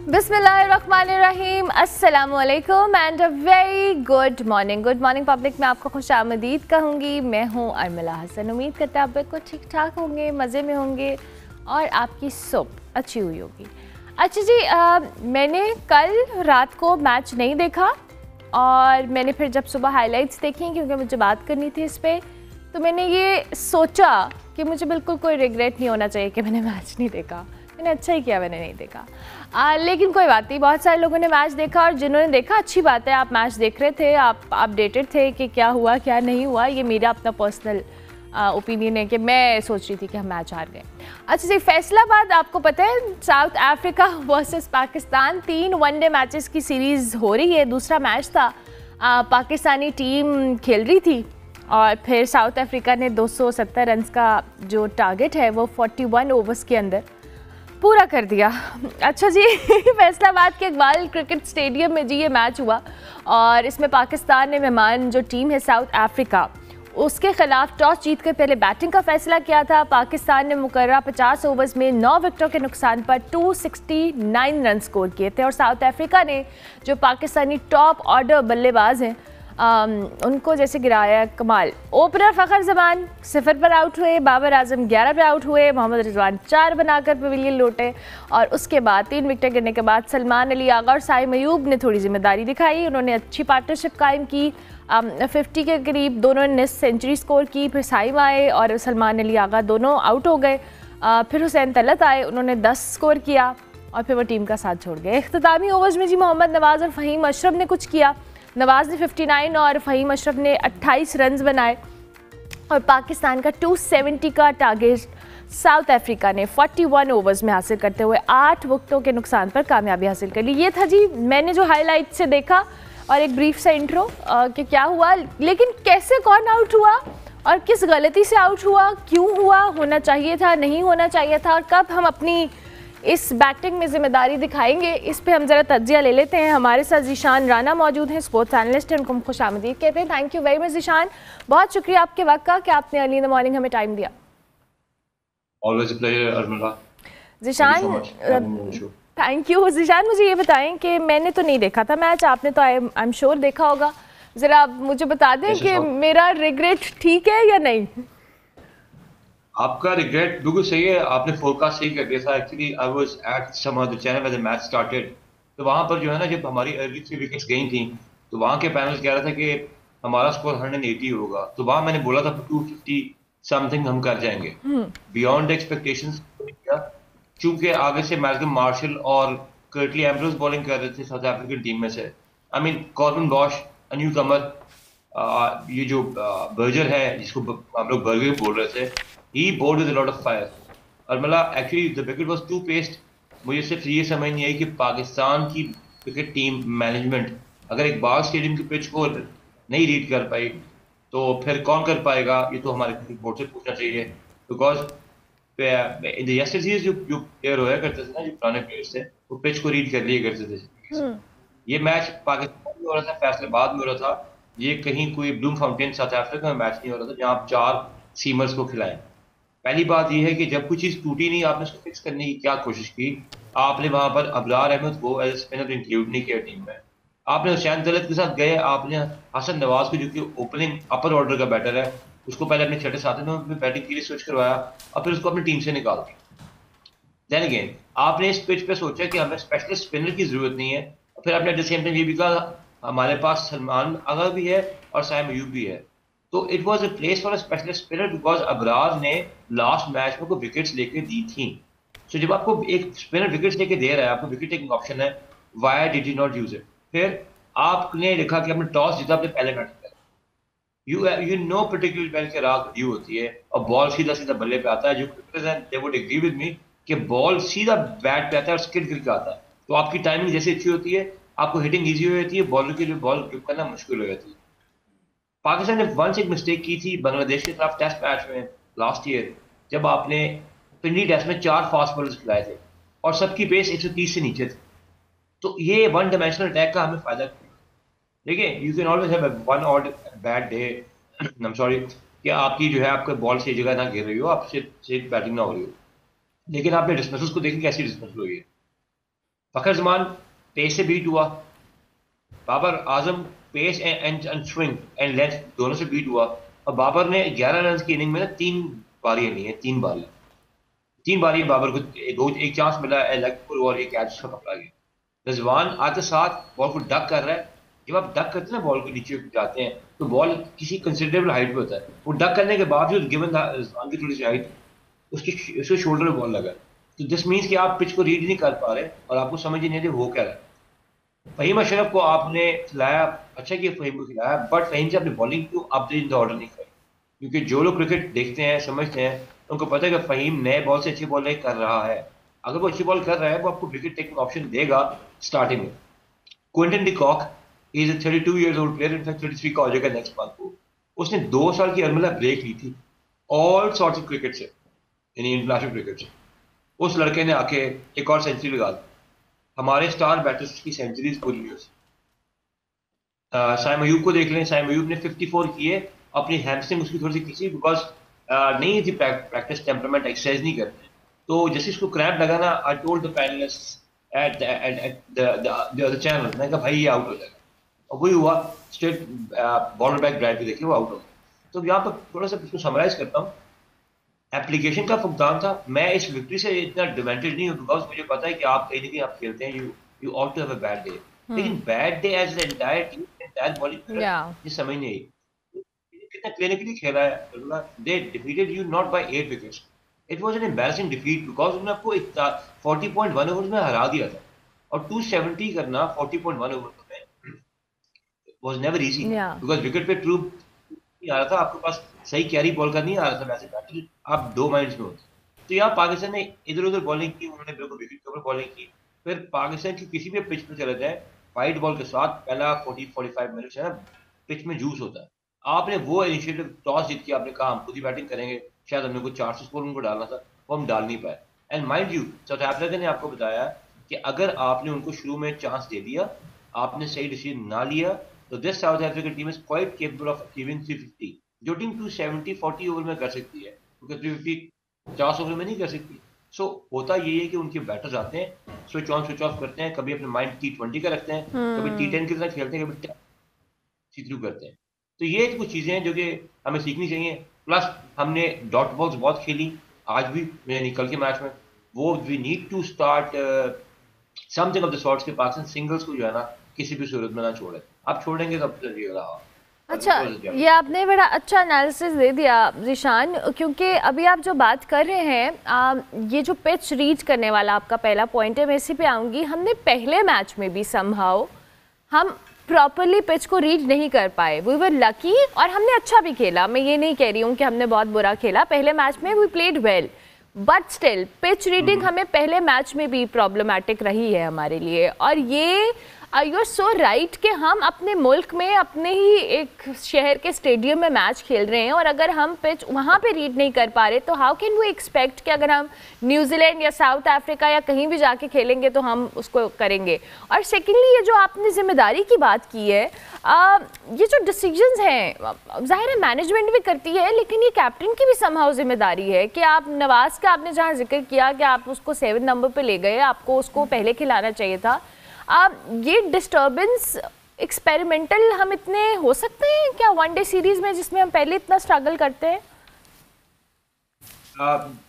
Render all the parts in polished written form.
बिस्मिल्लाहिर्रहमानिर्रहीम, अस्सलामुअलैकुम and a very good morning. Good morning public, मैं आपको खुशामदीद कहूँगी। मैं हूँ अर्मिला हसन। उम्मीद करते हैं आप बिल्कुल ठीक ठाक होंगे, मज़े में होंगे और आपकी सुबह अच्छी हुई होगी। अच्छा जी, मैंने कल रात को मैच नहीं देखा और मैंने फिर जब सुबह हाइलाइट्स देखी क्योंकि मुझे बात करनी थी इस पर, तो मैंने ये सोचा कि मुझे बिल्कुल कोई रिग्रेट नहीं होना चाहिए कि मैंने मैच नहीं देखा। मैंने अच्छा ही किया मैंने नहीं देखा। लेकिन कोई बात नहीं, बहुत सारे लोगों ने मैच देखा और जिन्होंने देखा अच्छी बात है, आप मैच देख रहे थे, आप अपडेटेड थे कि क्या हुआ क्या नहीं हुआ। ये मेरा अपना पर्सनल ओपिनियन है कि मैं सोच रही थी कि हम मैच हार गए। अच्छा जी, फैसलाबाद आपको पता है south Africa versus Pakistan 3 one day matches की सीरीज़ हो रही है। दूसरा मैच था, पाकिस्तानी टीम खेल रही थी और फिर साउथ अफ्रीका ने 270 रन का जो टारगेट है वो 41 ओवर्स के अंदर पूरा कर दिया। अच्छा जी, फैसलाबाद के इकबाल क्रिकेट स्टेडियम में जी ये मैच हुआ और इसमें पाकिस्तान ने मेहमान जो टीम है साउथ अफ्रीका उसके खिलाफ टॉस जीतकर पहले बैटिंग का फैसला किया था। पाकिस्तान ने मुकर्ररा 50 ओवर्स में 9 विकेटों के नुकसान पर 269 रन स्कोर किए थे और साउथ अफ्रीका ने जो पाकिस्तानी टॉप ऑर्डर बल्लेबाज हैं उनको जैसे गिराया कमाल। ओपनर फ़खर जमान 0 पर आउट हुए, बाबर आजम 11 पर आउट हुए, मोहम्मद रिजवान 4 बनाकर पवेलियन लौटे और उसके बाद 3 विकेटें गिरने के बाद सलमान अली आगा और साइम अयूब ने थोड़ी जिम्मेदारी दिखाई। उन्होंने अच्छी पार्टनरशिप कायम की। 50 के करीब दोनों ने सेंचुरी स्कोर की। फिर साइम आए और सलमान अली आगा दोनों आउट हो गए। फिर हुसैन तलत आए, उन्होंने 10 स्कोर किया और फिर वो टीम का साथ छोड़ गए। इख्तितामी ओवर्स में जी मोहम्मद नवाज़ और फ़हीम अशरफ ने कुछ किया। नवाज़ ने 59 और फ़हीम अशरफ ने 28 रन बनाए और पाकिस्तान का 270 का टारगेट साउथ अफ्रीका ने 41 ओवर्स में हासिल करते हुए 8 विकेटों के नुकसान पर कामयाबी हासिल कर ली। ये था जी मैंने जो हाईलाइट से देखा और एक ब्रीफ सा इंट्रो कि क्या हुआ, लेकिन कैसे कौन आउट हुआ और किस गलती से आउट हुआ, क्यों हुआ, होना चाहिए था नहीं होना चाहिए था और कब हम अपनी इस बैटिंग में जिम्मेदारी दिखाएंगे, इस पे हम ज़रा तज्जिया ले लेते हैं। हमारे साथ ज़ीशान राना मौजूद हैं, स्पोर्ट्स एनालिस्ट हैं, उनको हम खुशामदीद कहते हैं। Thank you very much Zeeshan, बहुत शुक्रिया आपके वक्त का कि आपने अर्ली इन द मॉर्निंग हमें टाइम दिया। Always a pleasure, Armila. Zeeshan thank you. Zeeshan मुझे ये बताएं कि मैंने तो नहीं देखा था मैच, आपने तो आई एम श्योर देखा होगा, ज़रा मुझे बता दें कि मेरा रिग्रेट ठीक है या नहीं। आपका रिग्रेट बिल्कुल सही है, आपने फोरकास्ट सही कर दिया था। Actually I was at some other channel when the match started, तो वहां पर जो है ना, जब हमारी अर्ली 3 विकेट्स गई थी तो वहां के पैनल कह रहा था कि हमारा स्कोर 180 होगा, तो वहां मैंने बोला था 250 समथिंग हम कर जाएंगे। बियॉन्ड एक्सपेक्टेशंस, चूंकि आगे से मैल्कम मार्शल और कर्टली एम्ब्रोस बॉलिंग कर रहे थे साउथ अफ्रीकन टीम में से। I mean Corbin Bosch, a newcomer, ये जो बर्जर है जिसको हम लोग बर्गर बोल रहे थे, he bowled with a lot of fire। और मतलब actually the wicket was too paced. मुझे सिर्फ ये समझ नहीं आई कि पाकिस्तान की क्रिकेट टीम मैनेजमेंट अगर इकबाल स्टेडियम की पिच को नहीं रीड कर पाई तो फिर कौन कर पाएगा। ये तो हमारे क्रिकेट बोर्ड से पूछना चाहिए, बिकॉज इन द यस्टरडेज जो प्लेयर होया करते थे ना, जो पुराने प्लेयर्स थे, वो पिच को रीड कर लिया करते थे। ये मैच पाकिस्तान में हो रहा था, फैसलाबाद में हो रहा था, ये कहीं कोई ब्लूम फाउंटेन साउथ अफ्रीका में मैच नहीं हो रहा था जहाँ आप 4 सीमर्स को खिलाएं। पहली बात यह है कि जब कुछ चीज़ टूटी नहीं, आपने उसको फिक्स करने की क्या कोशिश की। आपने वहां पर अबरार अहमद को एज स्पिनर इंक्लूड नहीं किया टीम में। आपने हुसैन तलत के साथ गए, आपने हसन नवाज को जो कि ओपनिंग अपर ऑर्डर का बैटर है उसको पहले अपने छठे साथी में बैटिंग के लिए स्विच करवाया और फिर उसको अपनी टीम से निकाल दिया। देन अगेन आपने इस पिच पे सोचा कि हमें स्पेशलिस्ट स्पिनर की जरूरत नहीं है, फिर आपने एट द सेम टाइम ये भी कहा हमारे पास सलमान आगा भी है और साइम अयूब भी है। तो it was a place for a specialist spinner because Abrar ने लास्ट मैच में को विकेट्स लेके दी थी। सो जब आपको एक स्पिनर विकेट्स लेके दे रहा है, आपको विकेट टेकिंग ऑप्शन है, why did you not use it. फिर आपने लिखा कि आपने टॉस जीता अपने पहले मैच में, यू नो पर्टिकुलर बैल के रात घड़ी होती है और बॉल सीधा सीधा बल्ले पे आता है। जो क्रिकेटर्स हैं they would agree with me कि बॉल सीधा बैट पे आता है और स्किड करके आता है, तो आपकी टाइमिंग जैसे अच्छी होती है, आपको हिटिंग ईजी हो जाती है, बॉलर के लिए बॉल ग्रिप करना मुश्किल हो जाती है। पाकिस्तान ने वंस एक मिस्टेक की थी बांग्लादेश के खिलाफ टेस्ट मैच में लास्ट ईयर, जब आपने पिंडी टेस्ट में 4 फास्ट बॉलर्स खिलाए थे और सबकी पेस 130 से नीचे थी। तो ये वन डायमेंशनल अटैक का हमें फायदा। देखिए, you can always have one odd bad day, I am sorry, कि आपकी जो है आपका बॉल सही जगह ना गिर रही हो, आपसे बैटिंग ना हो रही हो, लेकिन आपने डिसमिसल्स को देखिए कैसी डिसमिसल हुई है। फखर जमान पेस से बीट हुआ, Babar Azam pace and swing and length दोनों से बीट हुआ, और बाबर ने 11 रन की इनिंग में ना 3 बारियां ली हैं, 3 बारी, 3 बारी बाबर को एक चांस मिला है, लेग पुल और एक कैच पकड़ा गया। रिजवान आते साथ बॉल को डक कर रहा है। जब आप डक करते हैं ना, बॉल को नीचे जाते हैं, तो बॉल किसी कंसिडरेबल हाइट पे होता है, वो डक करने के बावजूद गिवन रिजवान की थोड़ी सी हाइट, उसके शोल्डर में बॉल लगा, तो दिस मीन्स कि आप पिच को रीड नहीं कर पा रहे और आपको समझ ही नहीं आ रही हो क्या रहा है। फहीम अशरफ को आपने खिलाया, अच्छा किया फहीम को खिलाया, बट फहीम से आपने बॉलिंग क्यों आप इन द ऑर्डर नहीं करी? क्योंकि जो लोग क्रिकेट देखते हैं समझते हैं, उनको पता है कि फहीम नए बॉल से अच्छी बॉल नहीं कर रहा है। अगर वो अच्छी बॉल कर रहा है वो आपको विकेट टेकिंग ऑप्शन देगा स्टार्टिंग में। Quinton de Kock is a 32 years old player, in fact 33 का हो जाएगा नेक्स्ट मंथ को। उसने 2 साल की अर्मिला ब्रेक ली थी ऑल सॉर्ट्स ऑफ क्रिकेट से, यानी इंटरनेशनल क्रिकेट से। उस लड़के ने आके एक और सेंचुरी लगा दी, हमारे स्टार बैटर्स की सेंचुरीज पूरी हुई उससे। साइम अयूब को देख लें, साइम अयूब ने 54 किए, अपनी हैमस्ट्रिंग उसकी थोड़ी सी खींची बिकॉज नहीं थी प्रैक्टिस, टेम्परामेंट एक्सरसाइज नहीं करते, तो जैसे इसको क्रैम्प लगा ना, I told the panelist at the other channel, मैंने कहा भाई ये आउट हो जाएगा, और वही हुआ। स्ट्रेट बॉलर बैक ड्राइव पे देखिए वो आउट हो गया। तो यहाँ पर थोड़ा सा इसको समराइज करता हूँ, एप्लीकेशन का फुकदान था। मैं इस विक्ट्री से इतना डिवेंटेड नहीं हूँ बिकॉज मुझे पता है कि आप कहीं ना कहीं आप खेलते हैं, you ought to have a bad day, लेकिन bad day as an entire team, entire bowling ये समझ नहीं आई कितना क्लिनिकली खेला है। They defeated you not by 8 wickets, it was an embarrassing defeat because उन्होंने आपको 40.1 ओवर्स में हरा दिया था, और 270 करना 40.1 ओवर में was never easy, because wicket पे ट्रू नहीं आ रहा था, आपके पास सही कैरी बॉल का नहीं आ रहा था, वैसे बैटर आप दो माइंड्स में होते। तो यहाँ पाकिस्तान ने इधर उधर बॉलिंग की, उन्होंने बिल्कुल विकेट के ऊपर बॉलिंग की। फिर पाकिस्तान की किसी भी पिच पर चले जाए, वाइट बॉल के साथ पहला 40-45 मिनट है ना, पिच में जूस होता है। आपने वो इनिशिएटिव टॉस जीत के आपने कहा हम खुद ही बैटिंग करेंगे, शायद हमने कुछ 400 स्कोर उनको डालना था, वो हम डाल नहीं पाए। And mind you, south Africa ने आपको बताया कि अगर आपने उनको शुरू में चांस दे दिया, आपने सही डिसीजन ना लिया, तो this south African team is quite capable of achieving 350, जो टीम 270-40 ओवर में कर सकती है, क्योंकि 350 50 ओवर में नहीं कर सकती। सो होता यही है कि उनके बैटर्स आते हैं, स्विच ऑन स्विच ऑफ करते हैं, कभी अपने माइंड T20 का रखते हैं, कभी T10 की तरह खेलते हैं, कभी सी थ्रू करते हैं। तो ये कुछ चीजें हैं जो कि हमें सीखनी चाहिए। प्लस हमने डॉट बॉल्स बहुत खेली आज भी, यानी कल के मैच में, वो we need to start something of the sorts के पाकिस्तान सिंगल्स को जो है ना किसी भी सूरत में ना छोड़े, आप छोड़ेंगे तब चलिएगा। अच्छा, ये आपने बड़ा अच्छा एनालिसिस दे दिया ज़ीशान, क्योंकि अभी आप जो बात कर रहे हैं, ये जो पिच रीच करने वाला आपका पहला पॉइंट है, मैं इसी पे आऊँगी। हमने पहले मैच में भी समहाउ हम प्रॉपरली पिच को रीच नहीं कर पाए, वी वर लकी, और हमने अच्छा भी खेला, मैं ये नहीं कह रही हूँ कि हमने बहुत बुरा खेला, पहले मैच में we played well, but still pitch reading हमें पहले मैच में भी प्रॉब्लमैटिक रही है हमारे लिए। और ये यू आर सो राइट कि हम अपने मुल्क में अपने ही एक शहर के स्टेडियम में मैच खेल रहे हैं, और अगर हम पिच वहाँ पे रीड नहीं कर पा रहे तो हाउ कैन वी एक्सपेक्ट कि अगर हम न्यूजीलैंड या साउथ अफ्रीका या कहीं भी जाके खेलेंगे तो हम उसको करेंगे। और सेकेंडली, ये जो आपने जिम्मेदारी की बात की है, ये जो डिसीजंस हैं ज़ाहिर है मैनेजमेंट भी करती है, लेकिन ये कैप्टन की भी समहाउ जिम्मेदारी है कि आप नवाज का आपने जहाँ जिक्र किया कि आप उसको 7 नंबर पे ले गए, आपको उसको पहले खिलाना चाहिए था। ये डिस्टर्बेंस एक्सपेरिमेंटल हम इतने हो सकते हैं क्या वनडे सीरीज में, जिसमें हम पहले इतना स्ट्रगल करते हैं?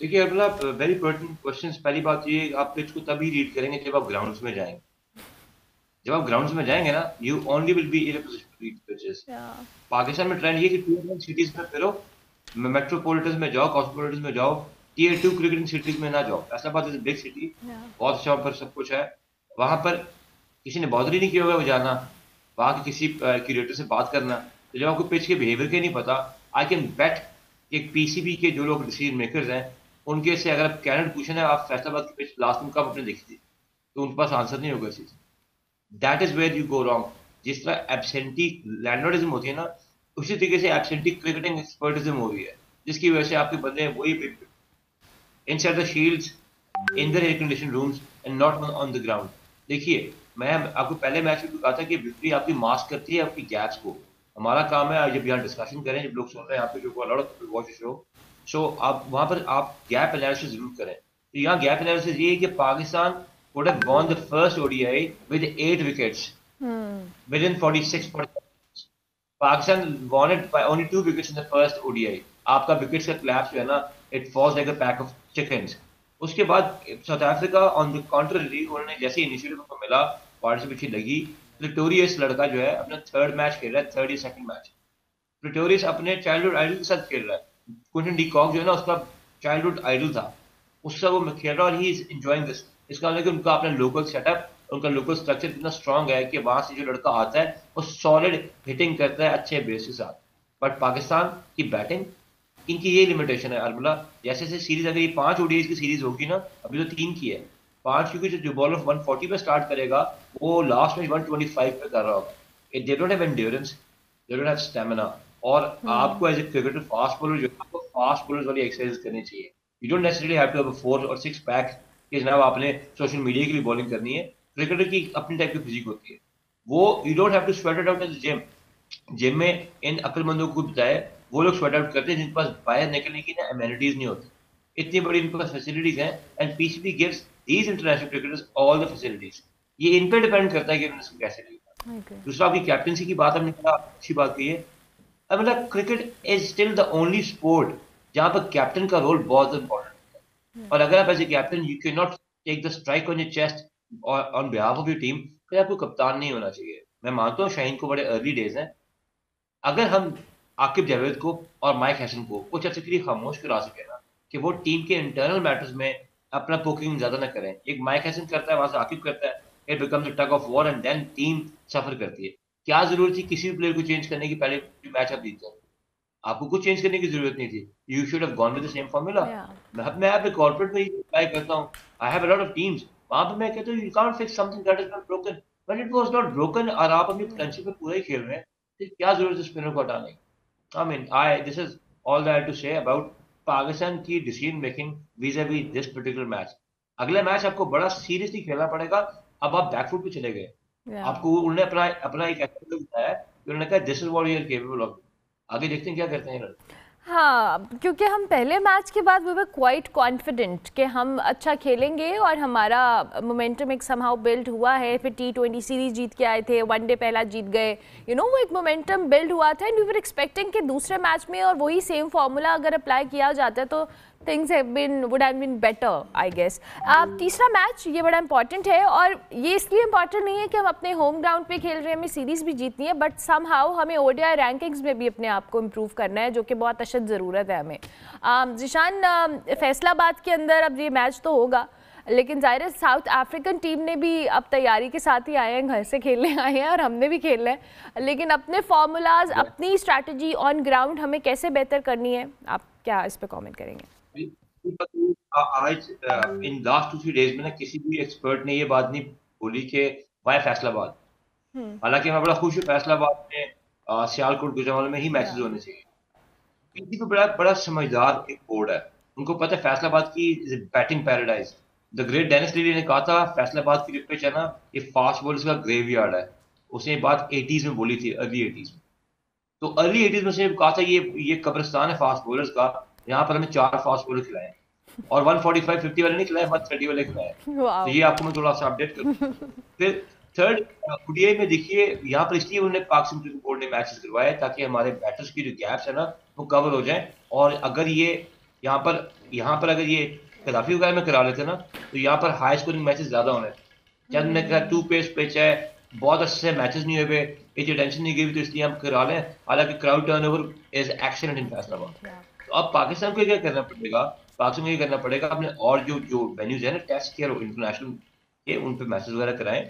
देखिए अब्दुल्ला, वेरी पर्टिनेंट क्वेश्चंस। पहली बात ये, आप पिच को तभी रीड करेंगे जब आप ग्राउंड्स में जाएंगे। जब आप ग्राउंड्स में जाएंगे ना, you only will be in a position to read pitches. Pakistan में ट्रेंड ये कि टियर 1 सिटीज में फिरो, मेट्रोपॉलिटन में जाओ, कॉस्मोपॉलिटन में जाओ, टियर 2 क्रिकेटिंग सिटीज में ना जाओ। ऐसा इज बिग सिटी, बहुत अच्छा पर सब कुछ है वहां पर, किसी ने बॉदर ही नहीं किया होगा वो जाना, वहाँ के किसी क्यूरेटर से बात करना। तो जब आपको पिच के बिहेवियर के नहीं पता, आई कैन बेट एक पीसीबी के जो लोग डिसीजन मेकर्स हैं, उनके से अगर आप कैंडिडेट पूछे ना, आप फैसलाबाद की पिच लास्ट में कब आपने देखी थी, तो उनके पास आंसर नहीं होगा इस चीज। That is where you go wrong. जिस तरह एब्सेंटी लैंडलॉर्डिज्म होती है ना, उसी तरीके से एब्सेंटी क्रिकेटिंग एक्सपर्टिज्म हो रही है, जिसकी वजह से आपके बंदे वही inside the shields, in the air condition rooms and not on the ground. देखिए, मैं आपको पहले मैच में भी कहा था कि विक्ट्री आपकी मास्क करती है आपकी गैप्स को। हमारा काम है जब यहाँ डिस्कशन करें, जब लोग सुन रहे हैं यहाँ पे जो वॉच शो, सो आप वहाँ पर आप गैप एनालिसिस जरूर करें। तो यहाँ गैप एनालिसिस ये है कि Pakistan would have won the first ODI with 8 wickets within 46 40. Pakistan won it by only 2 wickets in the first ODI. आपका विकेट्स का collapse जो है ना, it falls like a pack of chickens. उसके बाद south Africa on the contrary, उन्होंने जैसे initiative को मिला, पार्टिसिपेशन लगी, प्रिटोरियस लड़का जो है अपना थर्ड मैच खेल रहा है, थर्ड या सेकंड मैच। प्रिटोरियस अपने चाइल्डहुड आइडल के साथ खेल रहा है। क्विंटन डी कॉक जो है ना, उसका चाइल्डहुड आइडल था, उससे वो खेल रहा है और ही इज एंजॉयिंग दिस। इसका मतलब कि उनका अपना लोकल सेटअप, उनका लोकल स्ट्रक्चर इतना स्ट्रांग है कि वहां से जो लड़का आता है वो सॉलिड हिटिंग करता है अच्छे बेस के साथ। बट पाकिस्तान की बैटिंग, इनकी ये लिमिटेशन है अरबला। जैसे जैसे सीरीज, अगर ये 5 ओडीआईज की सीरीज होगी ना, अभी तो 3 की है, 5, क्योंकि जो बॉलर 140 पे स्टार्ट करेगा वो लास्ट में 125 पे कर रहा होगा। They don't have endurance, they don't have stamina. और आपको as a cricketer fast bowler जो है, आपको फास्ट बॉलर्स वाली एक्सरसाइज करनी चाहिए। You don't necessarily have to have 4 और 6 पैक कि जनाब आपने सोशल मीडिया के लिए बॉलिंग करनी है। क्रिकेटर की अपनी टाइप की फिजिक होती है, वो you don't have to sweat it out in the gym. Gym में इन अक्लमंदों को बताए, वो लोग स्वेट आउट करते हैं जिनके पास बाहर निकलने की ना एमिनिटीज नहीं होती, इतनी बड़ी इनके पास फैसिलिटीज हैं। And PCB gives these international cricketers all the facilities. ये इन पे डिपेंड करता है कि उन्होंने इसको कैसे लिया। दूसरा, आपकी कैप्टनसी की बात हमने कहा, अच्छी बात कही है। अब मतलब cricket is still the only sport जहां पर कैप्टन का रोल बहुत इंपॉर्टेंट है। और अगर आप as a captain you can not take the strike on your chest on behalf of your team, फिर आपको कप्तान नहीं होना चाहिए। मैं मानता हूँ शाहीन को बड़े अर्ली डेज हैं, अगर हम आकिब जावेद को और माइक हैसन को कुछ अर्से के लिए खामोश करा सके ना, कि वो टीम के इंटरनल मैटर्स में अपना पोकिंग ज्यादा ना करें। एक माइक हैसन करता है, वहां से आकिब करता है, it becomes a tug of war and then team suffer करती है। क्या जरूरत थी किसी भी प्लेयर को चेंज करने की, पहले मैच आप जीत जाए? आपको कुछ चेंज करने की जरूरत नहीं थी। You should have gone with the same formula. मैं अपने कॉर्पोरेट में अप्लाई करता हूँ, I have a lot of teams, वहां पे मैं कहता हूँ you can't fix something that is not broken when it was not broken, और आप अपनी पोटेंशियल पे पूरा ही खेल रहे हैं, फिर क्या जरूरत है स्पिनर को हटाने की? I mean, this is all that I have to say about Pakistan की decision making vis-a-vis this particular match. अगला मैच आपको बड़ा सीरियसली खेलना पड़ेगा। अब आप बैकफुट पे चले गए, आपको उन्होंने अपना अपना एक एक्टर बताया, उन्होंने कहा this is what you are capable of. आगे देखते हैं क्या करते हैं ये लड़के। हाँ, क्योंकि हम पहले मैच के बाद वी वर क्वाइट कॉन्फिडेंट कि हम अच्छा खेलेंगे और हमारा मोमेंटम एक समहाउ बिल्ड हुआ है। फिर T20 सीरीज जीत के आए थे, वनडे पहला जीत गए, वो एक मोमेंटम बिल्ड हुआ था एंड वी वर एक्सपेक्टिंग कि दूसरे मैच में और वही सेम फार्मूला अगर अप्लाई किया जाता तो things would have been better I guess. तीसरा मैच ये बड़ा इंपॉर्टेंट है, और ये इसलिए इंपॉर्टेंट नहीं है कि हम अपने होम ग्राउंड पे खेल रहे हैं, हमें सीरीज़ भी जीतनी है, बट समहाउ हमें ओडीआई रैंकिंग्स में भी अपने आप को इम्प्रूव करना है, जो कि बहुत अशद ज़रूरत है हमें। जिशान, फैसलाबाद के अंदर अब ये मैच तो होगा, लेकिन ज़ाहिर है साउथ अफ्रीकन टीम ने भी अब तैयारी के साथ ही आए हैं, घर से खेलने आए हैं, और हमने भी खेलना है, लेकिन अपने फार्मूलाज, अपनी स्ट्रैटेजी ऑन ग्राउंड हमें कैसे बेहतर करनी है, आप क्या इस पर कॉमेंट करेंगे? आज इन लास्ट 2-3 डेज में ना किसी भी एक्सपर्ट ने ये बात नहीं बोली कि वाई फैसलाबाद। हालांकि मैं बड़ा खुश हूँ फैसलाबाद में सियालकोट गुजरांवाला में ही मैचेस होने चाहिए। किसी भी बड़ा बड़ा समझदार एक बोर्ड है, उनको पता है फैसलाबाद की batting paradise. The great Dennis Lillee ने कहा था फैसलाबाद की पिच है ना, ये फास्ट बॉलर्स का ग्रेवयार्ड है। उसने बात 80s में बोली थी, अर्ली 80s में। तो अर्ली 80s में उसने कहा था ये कब्रिस्तान है फास्ट बॉलर्स का, यहाँ पर हमें 4 फास्ट बॉलर खिलाए, और 145-50 वाले नहीं खिलाए, 130 वाले खिलाए। तो ये आपको मैं थोड़ा सा अपडेट करूँ। फिर थर्ड ओडीआई में देखिए, यहाँ पर इसलिए उन्होंने पाकिस्तान क्रिकेट बोर्ड ने मैचेस करवाए ताकि हमारे बैटर्स की जो गैप्स है ना वो कवर हो जाए। और अगर ये यहाँ पर अगर ये कदाफी वगैरह में करा लेते ना, तो यहाँ पर हाई स्कोरिंग मैचेस ज्यादा होने। जब उन्होंने कहा 2 पेस पिच है, बहुत अच्छे मैचेस नहीं हुए, इतनी टेंशन नहीं गई, तो इसलिए हम करा लें। हालांकि क्राउड टर्नओवर इज एक्सीलेंट इन फैसलाबाद। तो अब पाकिस्तान को क्या करना पड़ेगा, पाकिस्तान को ये करना पड़ेगा अपने और जो वेन्यूज है ना, टेस्ट के और इंटरनेशनल के, उन पे मैचेस वगैरह कराएं।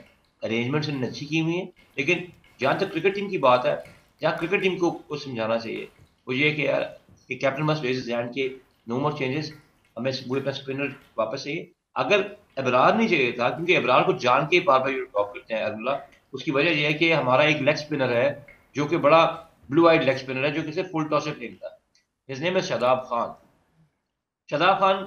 अरेंजमेंट्स इन्होंने अच्छी की हुई है, लेकिन जहाँ तक क्रिकेट टीम की बात है, जहाँ क्रिकेट टीम को समझाना चाहिए वो ये कि यार कि captain must raise his hand के नो मोर चेंजेस, हमें पूरे अपना स्पिनर वापस चाहिए। अगर अबरार नहीं चाहिए था, क्योंकि अबरार को जान के बार बार ड्रॉप करते हैं अब्दुल्ला, उसकी वजह यह है कि हमारा एक लेग स्पिनर है जो कि बड़ा ब्लू आइड लेग स्पिनर है, जो कि सिर्फ फुल टॉस से खेलता है। हिज नेम है शादाब खान। शादाब खान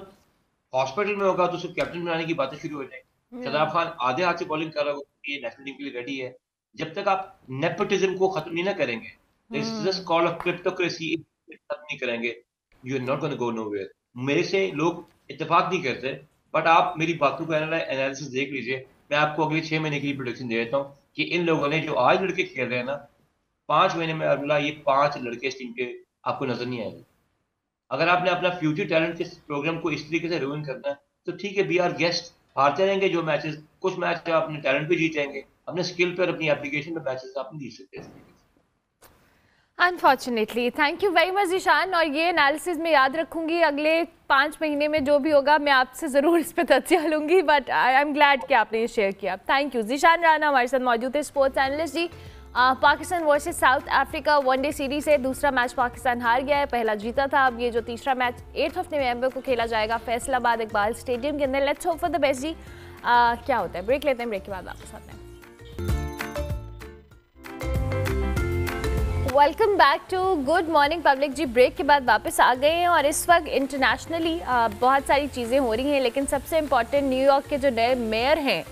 हॉस्पिटल में होगा तो सिर्फ कैप्टन बनाने की बातें शुरू हो जाएंगी। शादाब खान आधे हाथ से बॉलिंग कर रहा होगा, ये नेशनल टीम के लिए रेडी है। जब तक आप नेपोटिज्म को खत्म नहीं ना करेंगे, दिस कॉल ऑफ क्रिप्टोक्रेसी खत्म नहीं करेंगे, you are not gonna go nowhere. मेरे से लोग इत्तेफाक नहीं करते, बट आप मेरी बातों को एनालिसिस देख लीजिए। मैं आपको अगले 6 महीने की प्रोडिक्शन दे देता हूँ कि इन लोगों ने जो आज लड़के खेल रहे हैं ना, 5 महीने में अगला ये 5 लड़के इस टीम के आपको नजर नहीं आएंगे। अगर आपने अपना फ्यूचर टैलेंट के प्रोग्राम को इस तरीके से रूइन करना है तो ठीक है, बी आर गेस्ट, हारते रहेंगे जो मैचेस, कुछ मैच आप अपने टैलेंट पे जीत जाएंगे, अपने स्किल पर अपनी एप्लीकेशन में मैचेस आप नहीं जीत सकते इस तरीके से। Unfortunately thank you very much Ishan, और ये एनालिसिस मैं याद रखूंगी। अगले 5 महीने में जो भी होगा मैं आपसे ज़रूर इस पर तथ्य लूंगी, बट आई एम ग्लैड कि आपने ये शेयर किया। Thank you. ज़ीशान राना हमारे साथ मौजूद है, sports analyst ji. Pakistan versus South Africa one day series है। दूसरा मैच पाकिस्तान हार गया है, पहला जीता था। अब ये जो तीसरा मैच 8 नवंबर को खेला जाएगा फैसलाबाद इकबाल स्टेडियम के अंदर। Let's hope for the best ji. क्या होता है, ब्रेक लेते हैं, ब्रेक के बाद वापस आते हैं। Welcome back to good morning public जी। ब्रेक के बाद वापस आ गए हैं और इस वक्त इंटरनेशनली बहुत सारी चीज़ें हो रही हैं, लेकिन सबसे इम्पॉर्टेंट न्यूयॉर्क के जो नए मेयर हैं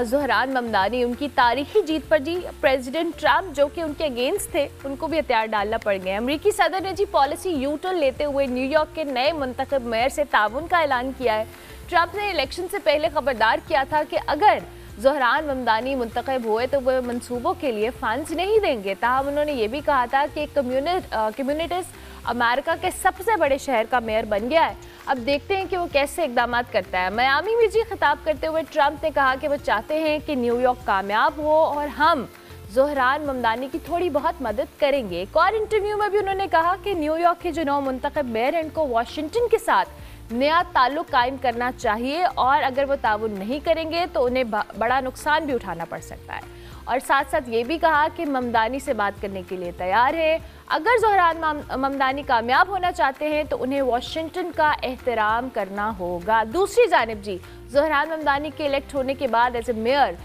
ज़ोहरान ममदानी, उनकी तारीखी जीत पर जी प्रेसिडेंट ट्रंप जो कि उनके अगेंस्ट थे उनको भी हथियार डालना पड़ गया। अमरीकी सदर ने जी पॉलिसी यू टर्न लेते हुए न्यूयॉर्क के नए मुंतखब मेयर से ताउन का ऐलान किया है। ट्रंप ने इलेक्शन से पहले खबरदार किया था कि अगर ज़ोहरान ममदानी मुंतखब हुए तो वह मंसूबों के लिए फंड्स नहीं देंगे। ताहम उन्होंने ये भी कहा था कि कम्युनिटीज़ अमेरिका के सबसे बड़े शहर का मेयर बन गया है। अब देखते हैं कि वो कैसे इकदाम करता है। मियामी में जी खिताब करते हुए ट्रंप ने कहा कि वो चाहते हैं कि न्यूयॉर्क कामयाब हो और हम ज़ोहरान ममदानी की थोड़ी बहुत मदद करेंगे। एक और इंटरव्यू में भी उन्होंने कहा कि न्यूयॉर्क के जो नौ मुंतखब मेयर हैं इनको वाशिंगटन के साथ नया ताल्लुक कायम करना चाहिए और अगर वो ताउन नहीं करेंगे तो उन्हें बड़ा नुकसान भी उठाना पड़ सकता है। और साथ साथ ये भी कहा कि ममदानी से बात करने के लिए तैयार है। अगर ज़ोहरान ममदानी कामयाब होना चाहते हैं तो उन्हें वाशिंगटन का एहतराम करना होगा। दूसरी जानिब जी ज़ोहरान ममदानी के इलेक्ट होने के बाद एज ए मेयर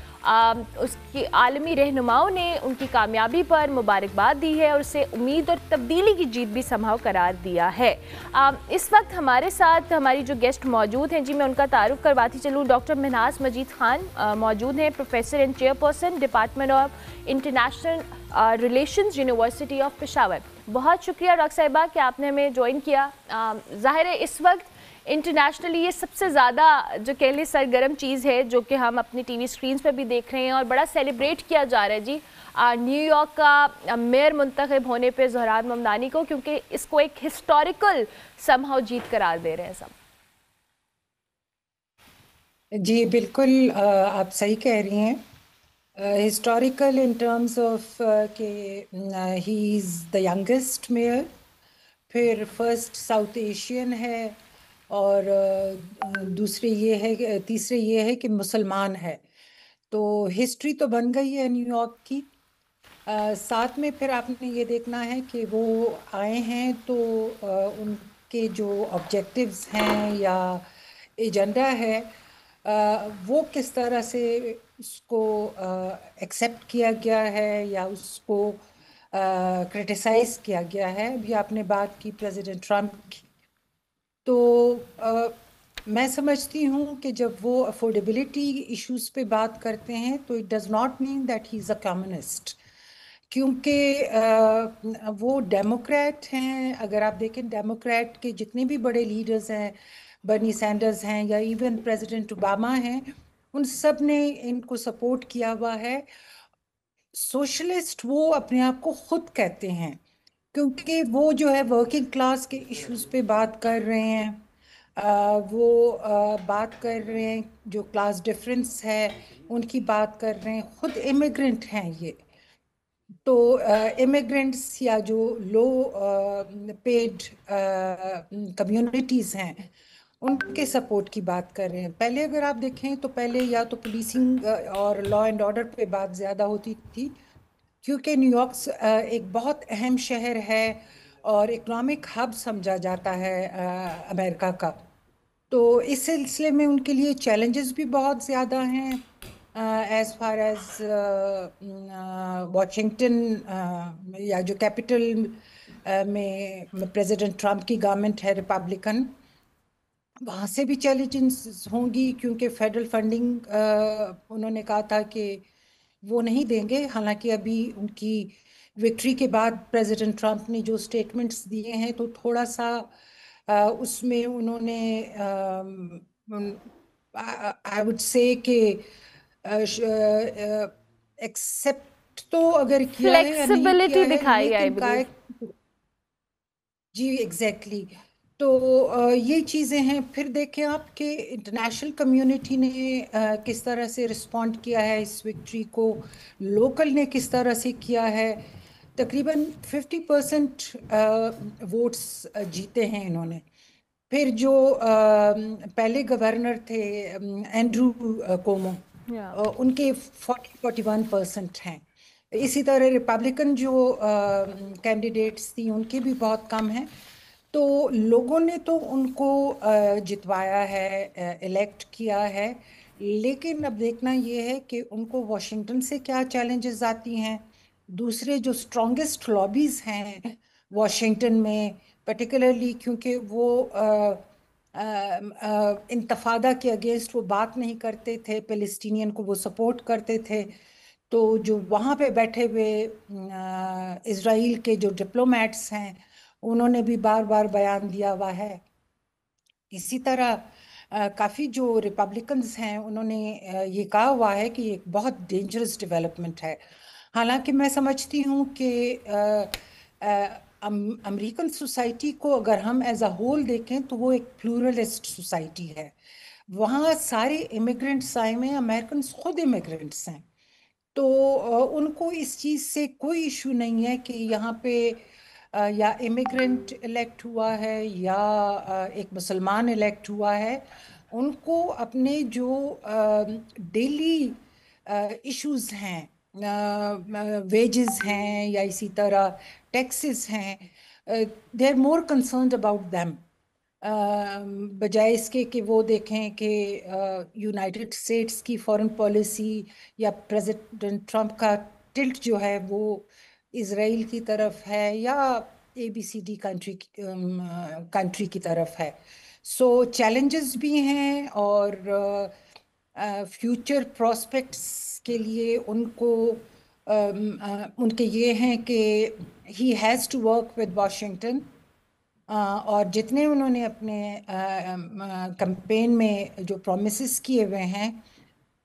उसकी आलमी रहनुमाओं ने उनकी कामयाबी पर मुबारकबाद दी है और उसे उम्मीद और तब्दीली की जीत भी संभव करार दिया है। इस वक्त हमारे साथ हमारी जो गेस्ट मौजूद हैं जी, मैं उनका तारुफ करवाती चलूँ। डॉक्टर मिन्हाज मजीद खान मौजूद हैं, professor and chairperson department of international relations university of Peshawar. बहुत शुक्रिया डॉक्टर साहिबा कि आपने हमें ज्वाइन किया। ज़ाहिर है इस वक्त इंटरनेशनली ये सबसे ज़्यादा जो कह ली सरगर्म चीज़ है जो कि हम अपनी टीवी स्क्रीन्स पर भी देख रहे हैं और बड़ा सेलिब्रेट किया जा रहा है जी न्यूयॉर्क का मेयर मुंतखब होने पे ज़ोहरान ममदानी को, क्योंकि इसको एक हिस्टोरिकल समहाउ जीत करार दे रहे हैं सब। जी बिल्कुल, आप सही कह रही हैं। हिस्टोरिकल इन टर्म्स ऑफ के he is the youngest mayor, फिर फर्स्ट साउथ एशियन है और दूसरे ये है, तीसरे ये है कि मुसलमान है। तो हिस्ट्री तो बन गई है न्यूयॉर्क की। साथ में फिर आपने ये देखना है कि वो आए हैं तो उनके जो ऑब्जेक्टिव्स हैं या एजेंडा है वो किस तरह से उसको एक्सेप्ट किया गया है या उसको क्रिटिसाइज किया गया है। अभी आपने बात की प्रेसिडेंट ट्रंप की, तो मैं समझती हूँ कि जब वो अफोर्डेबिलिटी इश्यूज पे बात करते हैं तो it does not mean that he is a communist, क्योंकि वो डेमोक्रेट हैं। अगर आप देखें डेमोक्रेट के जितने भी बड़े लीडर्स हैं, बर्नी सैंडर्स हैं या इवन प्रेसिडेंट ओबामा हैं, उन सब ने इनको सपोर्ट किया हुआ है। सोशलिस्ट वो अपने आप को खुद कहते हैं, क्योंकि वो जो है वर्किंग क्लास के इश्यूज पे बात कर रहे हैं। वो बात कर रहे हैं जो क्लास डिफरेंस है उनकी बात कर रहे हैं। खुद इमिग्रेंट हैं ये, तो इमिग्रेंट्स या जो लो पेड कम्युनिटीज़ हैं उनके सपोर्ट की बात कर रहे हैं। पहले अगर आप देखें तो पहले या तो पुलिसिंग और लॉ एंड ऑर्डर पे बात ज़्यादा होती थी, क्योंकि न्यूयॉर्क एक बहुत अहम शहर है और इकोनॉमिक हब समझा जाता है अमेरिका का। तो इस सिलसिले में उनके लिए चैलेंजेस भी बहुत ज़्यादा हैं। एज फार एज वाशिंगटन या जो कैपिटल में प्रेसिडेंट ट्रंप की गवर्नमेंट है रिपब्लिकन, वहाँ से भी चैलेंजेस होंगी, क्योंकि फेडरल फंडिंग उन्होंने कहा था कि वो नहीं देंगे। हालांकि अभी उनकी विक्ट्री के बाद प्रेसिडेंट ट्रंप ने जो स्टेटमेंट्स दिए हैं तो थोड़ा सा उसमें उन्होंने आई वुड से कि एक्सेप्ट तो अगर किया है या नहीं किया फ्लेक्सिबिलिटी है, दिखाई आई लेकिन बिलीव। काय जी एग्जैक्टली exactly. तो ये चीज़ें हैं। फिर देखें आप कि इंटरनेशनल कम्युनिटी ने किस तरह से रिस्पॉन्ड किया है इस विक्ट्री को, लोकल ने किस तरह से किया है। तकरीबन 50% वोट्स जीते हैं इन्होंने। फिर जो पहले गवर्नर थे एंड्रू कोमो, या उनके 41% हैं। इसी तरह रिपब्लिकन जो कैंडिडेट्स थी उनके भी बहुत कम हैं। तो लोगों ने तो उनको जितवाया है, इलेक्ट किया है। लेकिन अब देखना ये है कि उनको वॉशिंगटन से क्या चैलेंजेस आती हैं। दूसरे जो स्ट्रॉन्गेस्ट लॉबीज हैं वॉशिंगटन में, पर्टिकुलरली क्योंकि वो इंतफादा के अगेंस्ट वो बात नहीं करते थे, फिलिस्तीनियन को वो सपोर्ट करते थे। तो जो वहाँ पे बैठे हुए इजराइल के जो डिप्लोमेट्स हैं, उन्होंने भी बार बार बयान दिया हुआ है। इसी तरह काफ़ी जो रिपब्लिकन्स हैं उन्होंने ये कहा हुआ है कि एक बहुत डेंजरस डेवलपमेंट है। हालांकि मैं समझती हूँ कि अमेरिकन सोसाइटी को अगर हम एज अ होल देखें तो वो एक प्लूरलिस्ट सोसाइटी है। वहाँ सारे इमिग्रेंट्स आए हुए हैं, अमेरिकन खुद इमिग्रेंट्स हैं। तो उनको इस चीज़ से कोई इशू नहीं है कि यहाँ पे या इमिग्रेंट इलेक्ट हुआ है या एक मुसलमान इलेक्ट हुआ है। उनको अपने जो डेली इश्यूज हैं, वेजेस हैं या इसी तरह टैक्सेस हैं, they are more concerned about them, बजाय इसके कि वो देखें कि यूनाइटेड स्टेट्स की फॉरेन पॉलिसी या प्रेसिडेंट ट्रंप का टिल्ट जो है वो इसराइल की तरफ है या ABCD कंट्री की तरफ है। सो चैलेंजेस भी हैं और फ्यूचर प्रोस्पेक्ट्स के लिए उनको उनके ये हैं कि he has to work with Washington. और जितने उन्होंने अपने कैंपेन में जो प्रोमिसेस किए हुए हैं,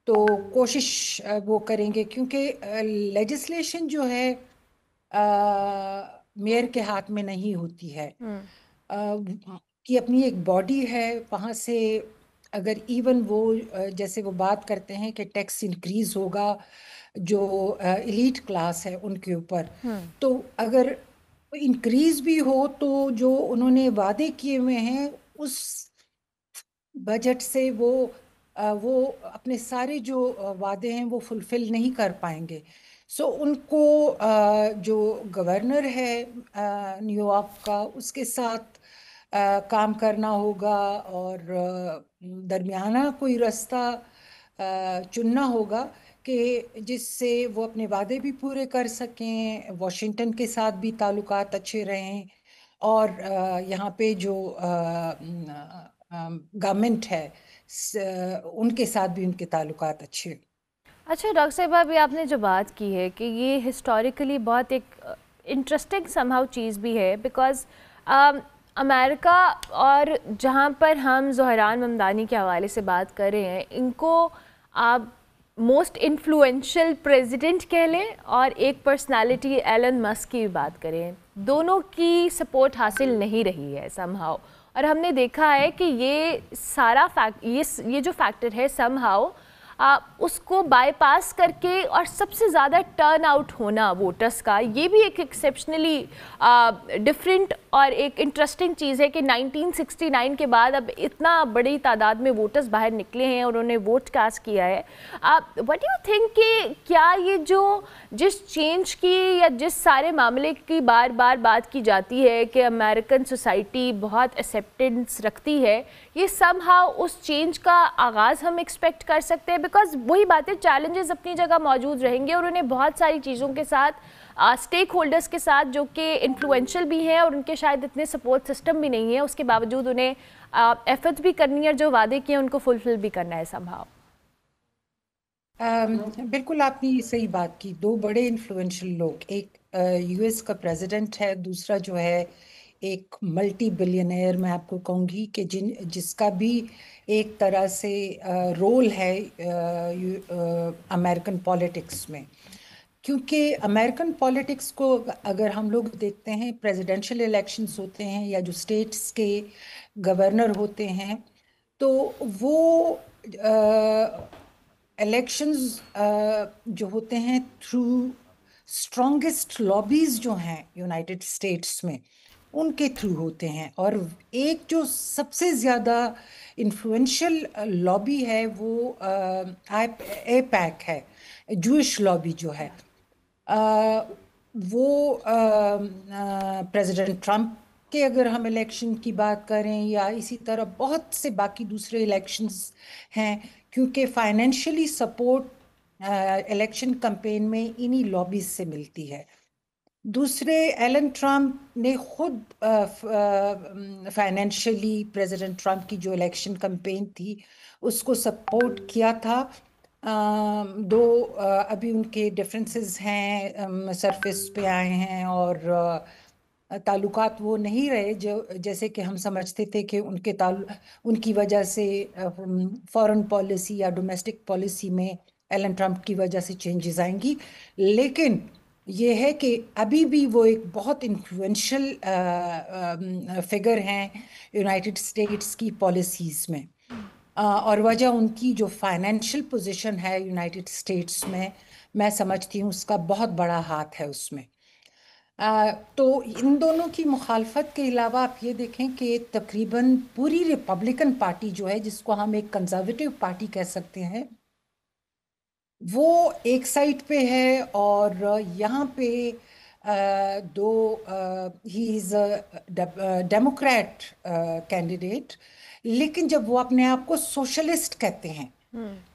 तो कोशिश वो करेंगे। क्योंकि लेजिस्लेशन जो है मेयर के हाथ में नहीं होती है। कि अपनी एक बॉडी है, वहाँ से अगर इवन वो जैसे वो बात करते हैं कि टैक्स इंक्रीज होगा जो एलीट क्लास है उनके ऊपर, तो अगर इंक्रीज भी हो तो जो उन्होंने वादे किए हुए हैं उस बजट से वो अपने सारे जो वादे हैं वो फुलफिल नहीं कर पाएंगे। सो उनको जो गवर्नर है न्यूयॉर्क का, उसके साथ काम करना होगा और दरमियाना कोई रास्ता चुनना होगा कि जिससे वो अपने वादे भी पूरे कर सकें, वॉशिंगटन के साथ भी ताल्लुकात अच्छे रहें और यहाँ पे जो गवर्नमेंट है उनके साथ भी उनके ताल्लुकात अच्छे। अच्छा डॉक्टर साहिबा, अभी आपने जो बात की है कि ये हिस्टोरिकली बहुत एक इंटरेस्टिंग समहाउ चीज़ भी है, बिकॉज़ अमेरिका और जहाँ पर हम ज़ोहरान ममदानी के हवाले से बात कर रहे हैं, इनको आप मोस्ट इन्फ्लुएंशियल प्रेसिडेंट कह लें और एक पर्सनालिटी एलन मस्क की बात करें, दोनों की सपोर्ट हासिल नहीं रही है समहाउ। और हमने देखा है कि ये सारा ये जो फैक्टर है समहाउ उसको बाईपास करके और सबसे ज़्यादा टर्न आउट होना वोटर्स का, ये भी एक एक्सेप्शनली डिफरेंट और एक इंटरेस्टिंग चीज़ है कि 1969 के बाद अब इतना बड़ी तादाद में वोटर्स बाहर निकले हैं और उन्होंने वोट कास्ट किया है। व्हाट डू यू थिंक कि क्या ये जो जिस चेंज की या जिस सारे मामले की बार बार बात की जाती है कि अमेरिकन सोसाइटी बहुत एक्सेप्टेंस रखती है, ये समहाउ उस चेंज का आगाज़ हम एक्सपेक्ट कर सकते हैं? बिकॉज वही बात है, चैलेंजेस अपनी जगह मौजूद रहेंगे और उन्हें बहुत सारी चीज़ों के साथ स्टेक होल्डर्स के साथ जो कि इन्फ्लुएंशियल भी हैं और उनके शायद इतने सपोर्ट सिस्टम भी नहीं है, उसके बावजूद उन्हें एफर्ट्स भी करनी है और जो वादे किए उनको फुलफिल भी करना है समहाउ। बिल्कुल आपने ये सही बात की। दो बड़े इन्फ्लुएंशियल लोग, एक US का प्रेसिडेंट है, दूसरा जो है एक मल्टी बिलियनर मैं आपको कहूँगी कि जिसका भी एक तरह से रोल है अमेरिकन पॉलिटिक्स में, क्योंकि अमेरिकन पॉलिटिक्स को अगर हम लोग देखते हैं, प्रेसिडेंशियल इलेक्शंस होते हैं या जो स्टेट्स के गवर्नर होते हैं, तो वो इलेक्शंस जो होते हैं थ्रू स्ट्रॉन्गेस्ट लॉबीज जो हैं यूनाइटेड स्टेट्स में, उनके थ्रू होते हैं। और एक जो सबसे ज़्यादा इन्फ्लुएंशियल लॉबी है वो AIPAC है, जूइश लॉबी जो है। वो प्रेसिडेंट ट्रंप के अगर हम इलेक्शन की बात करें या इसी तरह बहुत से बाकी दूसरे इलेक्शंस हैं, क्योंकि फाइनेंशियली सपोर्ट इलेक्शन कैंपेन में इन्हीं लॉबीज से मिलती है। दूसरे, एलन ट्रंप ने खुद फाइनेंशियली प्रेसिडेंट ट्रंप की जो इलेक्शन कैंपेन थी उसको सपोर्ट किया था। दो अभी उनके डिफरेंसेस हैं, सरफेस पे आए हैं और ताल्लुकात वो नहीं रहे जो जैसे कि हम समझते थे कि उनकी वजह से फॉरेन पॉलिसी या डोमेस्टिक पॉलिसी में एलन ट्रंप की वजह से चेंजेस आएंगी। लेकिन ये है कि अभी भी वो एक बहुत इन्फ्लुएंशियल फिगर हैं यूनाइटेड स्टेट्स की पॉलिसीज़ में। और वजह उनकी जो फाइनेंशियल पोजीशन है यूनाइटेड स्टेट्स में, मैं समझती हूँ उसका बहुत बड़ा हाथ है उसमें। तो इन दोनों की मुखालफत के अलावा आप ये देखें कि तकरीबन पूरी रिपब्लिकन पार्टी जो है, जिसको हम एक कंजर्वेटिव पार्टी कह सकते हैं, वो एक साइड पे है। और यहाँ पे ही इज़ डेमोक्रेट कैंडिडेट, लेकिन जब वो अपने आप को सोशलिस्ट कहते हैं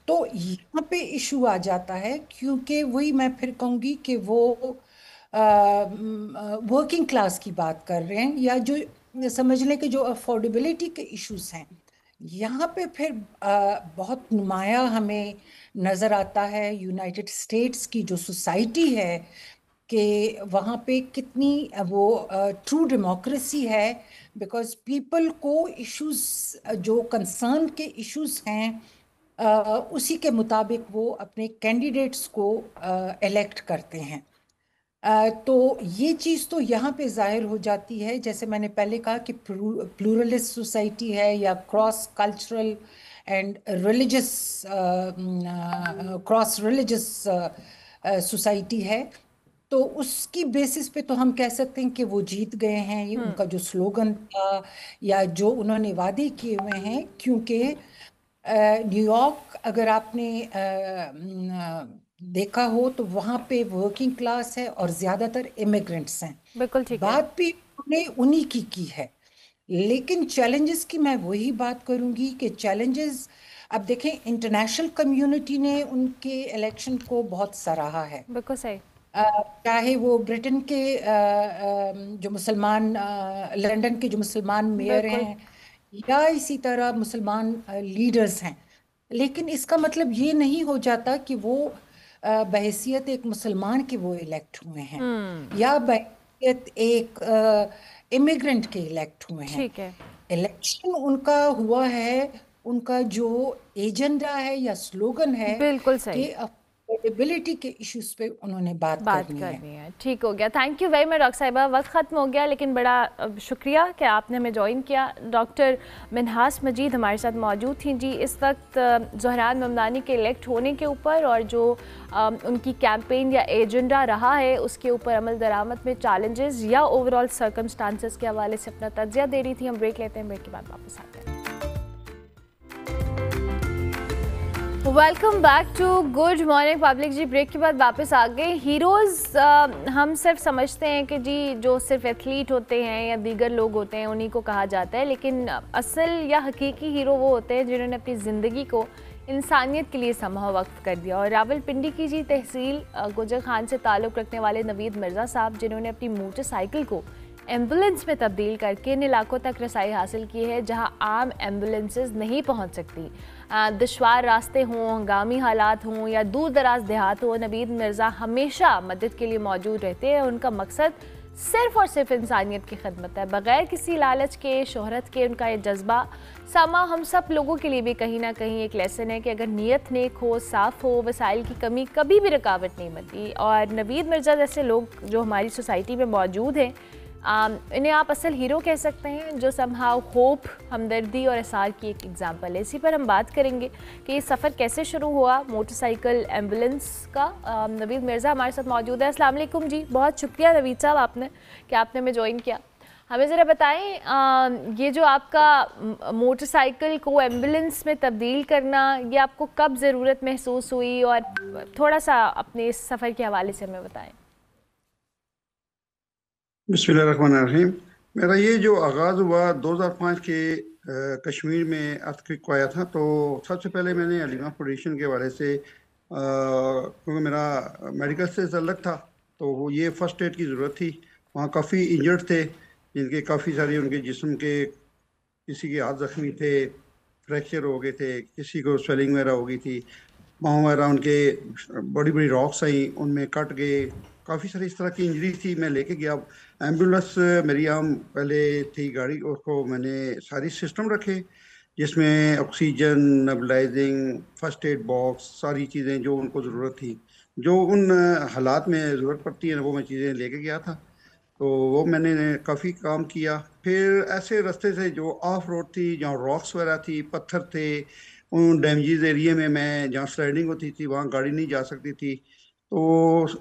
तो यहाँ पे इशू आ जाता है, क्योंकि वही मैं फिर कहूँगी कि वो वर्किंग क्लास की बात कर रहे हैं, या जो समझ लें कि जो अफोर्डेबिलिटी के इश्यूज हैं, यहाँ पे फिर बहुत नुमाया हमें नज़र आता है यूनाइटेड स्टेट्स की जो सोसाइटी है कि वहाँ पे कितनी वो ट्रू डेमोक्रेसी है, बिकॉज पीपल को इश्यूज जो कंसर्न के इश्यूज हैं उसी के मुताबिक वो अपने कैंडिडेट्स को इलेक्ट करते हैं। तो ये चीज़ तो यहाँ पे जाहिर हो जाती है, जैसे मैंने पहले कहा कि प्लूरलिस्ट सोसाइटी है या cross cultural and religious cross religious society है। तो उसकी बेसिस पे तो हम कह सकते हैं कि वो जीत गए हैं। ये उनका जो स्लोगन था या जो उन्होंने वादे किए हुए हैं, क्योंकि न्यूयॉर्क अगर आपने देखा हो तो वहाँ पे वर्किंग क्लास है और ज़्यादातर इमिग्रेंट्स हैं। बिल्कुल ठीक है। बात भी उन्होंने उन्हीं की है, लेकिन चैलेंजेस की मैं वही बात करूँगी कि चैलेंजेस, अब देखें, इंटरनेशनल कम्युनिटी ने उनके इलेक्शन को बहुत सराहा है। बिल्कुल सही। चाहे वो ब्रिटेन के जो मुसलमान, लंदन के जो मुसलमान मेयर हैं, या इसी तरह मुसलमान लीडर्स हैं, लेकिन इसका मतलब ये नहीं हो जाता कि वो बहैसियत एक मुसलमान के वो इलेक्ट हुए हैं या बहैसियत एक इमिग्रेंट के इलेक्ट हुए हैं। ठीक है। इलेक्शन उनका हुआ है, उनका जो एजेंडा है या स्लोगन है, बिल्कुल सही, कि अफोर्डेबिलिटी के इश्यूज पे उन्होंने बात करनी है। ठीक हो गया। Thank you very much doctor साहिबा। वक्त ख़त्म हो गया, लेकिन बड़ा शुक्रिया कि आपने हमें ज्वाइन किया। डॉक्टर मिन्हास मजीद हमारे साथ मौजूद थी जी इस वक्त ज़हरान ममदानी के इलेक्ट होने के ऊपर और जो उनकी कैंपेन या एजेंडा रहा है उसके ऊपर अमल दरामद में चैलेंजेस या ओवरऑल सर्कमस्टांसेस के हवाले से अपना तज्जिया दे रही थी। हम ब्रेक लेते हैं, ब्रेक के बाद वापस आते हैं। Welcome back to good morning public जी। ब्रेक के बाद वापस आ गए। हीरोज़ हम सिर्फ समझते हैं कि जी जो सिर्फ एथलीट होते हैं या दीगर लोग होते हैं उन्हीं को कहा जाता है, लेकिन असल या हकीकी हीरो वो होते हैं जिन्होंने अपनी ज़िंदगी को इंसानियत के लिए समा वक्त कर दिया। और रावलपिंडी की जी तहसील गुजर खान से ताल्लुक़ रखने वाले नवीद मिर्ज़ा साहब, जिन्होंने अपनी मोटरसाइकिल को एम्बुलेंस में तब्दील करके इन इलाकों तक रसाई हासिल की है जहां आम एम्बुलेंसेस नहीं पहुंच सकती। दुश्वार रास्ते हों, हंगामी हालात हों या दूर दराज देहात हो, नवीद मिर्ज़ा हमेशा मदद के लिए मौजूद रहते हैं। उनका मकसद सिर्फ़ और सिर्फ इंसानियत की खिदमत है, बग़ैर किसी लालच के, शोहरत के। उनका ये जज्बा समा हम सब लोगों के लिए भी कहीं ना कहीं एक लेसन है कि अगर नीयत नेक हो, साफ़ हो, वसाइल की कमी कभी भी रुकावट नहीं बनती। और नवीद मिर्ज़ा जैसे लोग जो हमारी सोसाइटी में मौजूद हैं, इन्हें आप असल हीरो कह सकते हैं, जो समहाउ होप, हमदर्दी और एसार की एक एग्जांपल है। इसी पर हम बात करेंगे कि ये सफ़र कैसे शुरू हुआ मोटरसाइकिल एम्बुलेंस का। नवीद मिर्ज़ा हमारे साथ मौजूद है। अस्सलाम वालेकुम जी, बहुत शुक्रिया नवीद साहब आपने कि आपने हमें ज्वाइन किया। हमें ज़रा बताएं, ये जो आपका मोटरसाइकिल को एम्बुलेंस में तब्दील करना, ये आपको कब ज़रूरत महसूस हुई, और थोड़ा सा अपने इस सफ़र के हवाले से हमें बताएं। बिस्मिल्लाहिर्रहमानिर्रहीम। मेरा ये जो आगाज़ हुआ 2005 के कश्मीर में अर्थक्वेक को आया था, तो सबसे पहले मैंने अलीमा फाउंडेशन के हवाले से क्योंकि मेरा मेडिकल से अलग था, तो वो ये फ़र्स्ट एड की ज़रूरत थी। वहाँ काफ़ी इंजर्ड थे, जिनके काफ़ी सारी उनके जिस्म के, किसी के हाथ ज़ख्मी थे, फ्रैक्चर हो गए थे, किसी को स्वेलिंग वगैरह हो गई थी, पाँव वगैरह उनके बड़ी बड़ी रॉक्स आई, उनमें कट गए, काफ़ी सारी इस तरह की इंजरी थी। मैं लेके गया एम्बुलेंस, मेरी आम पहले थी गाड़ी, उसको मैंने सारी सिस्टम रखे जिसमें ऑक्सीजन, नेबुलाइजिंग, फर्स्ट एड बॉक्स, सारी चीज़ें जो उनको ज़रूरत थी, जो उन हालात में ज़रूरत पड़ती है, वो मैं चीज़ें लेके गया था। तो वो मैंने काफ़ी काम किया। फिर ऐसे रास्ते से जो ऑफ रोड थी, जहाँ रॉक्स वगैरह थी, पत्थर थे, उन डैमेजेस एरिया में मैं, जहाँ स्लाइडिंग होती थी वहाँ गाड़ी नहीं जा सकती थी, तो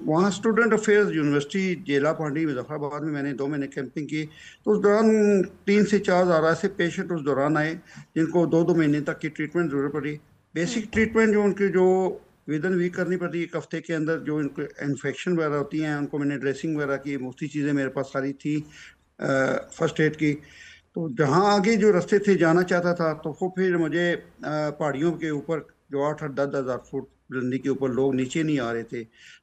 वहाँ स्टूडेंट अफेयर्स यूनिवर्सिटी जेला पांडी मुजफ्फराबाद में मैंने 2 महीने कैंपिंग की। तो उस दौरान 3 से 4 हज़ार ऐसे पेशेंट उस दौरान आए जिनको 2-2 महीने तक की ट्रीटमेंट ज़रूरत पड़ी। बेसिक ट्रीटमेंट जो उनकी जो विद इन वीक करनी पड़ती है, एक हफ्ते के अंदर जो इनको इन्फेक्शन वगैरह होती हैं, उनको मैंने ड्रेसिंग वगैरह की, मुफ्ती चीज़ें मेरे पास सारी थी फर्स्ट एड की। तो जहाँ आगे जो रास्ते थे जाना चाहता था, तो वो फिर मुझे पहाड़ियों के ऊपर जो 8-10 हज़ार फुट बुलंदी के ऊपर लोग नीचे नहीं आ रहे थे,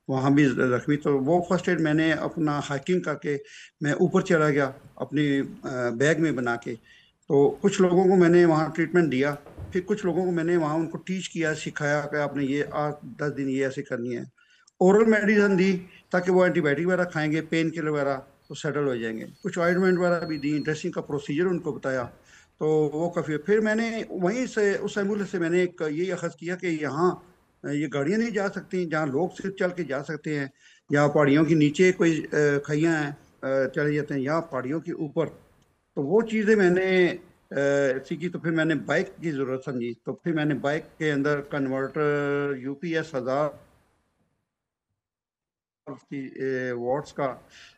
वहाँ भी जख्मी। तो वो फर्स्ट एड मैंने अपना हाइकिंग करके मैं ऊपर चला गया अपनी बैग में बना के। तो कुछ लोगों को मैंने वहाँ ट्रीटमेंट दिया, फिर कुछ लोगों को मैंने वहाँ उनको टीच किया, सिखाया कि आपने ये 8-10 दिन ये ऐसे करनी है। ओरल मेडिसिन दी ताकि वो एंटीबायोटिक वगैरह खाएंगे, पेन किलर वगैरह, तो सेटल हो जाएंगे। कुछ ऑइंटमेंट वगैरह भी दी, ड्रेसिंग का प्रोसीजर उनको बताया, तो वो काफ़ी। फिर मैंने वहीं से उस एम्बुलेंस से मैंने एक ये अखज़ किया कि यहाँ ये गाड़ियाँ नहीं जा सकती, जहाँ लोग सिर्फ चल के जा सकते हैं, या पहाड़ियों के नीचे कोई खैयाँ हैं चले जाते हैं, या पहाड़ियों के ऊपर। तो वो चीज़ें मैंने सीखी। तो फिर मैंने बाइक की ज़रूरत समझी, तो फिर मैंने बाइक के अंदर कन्वर्टर UPS 1000 वाट्स का,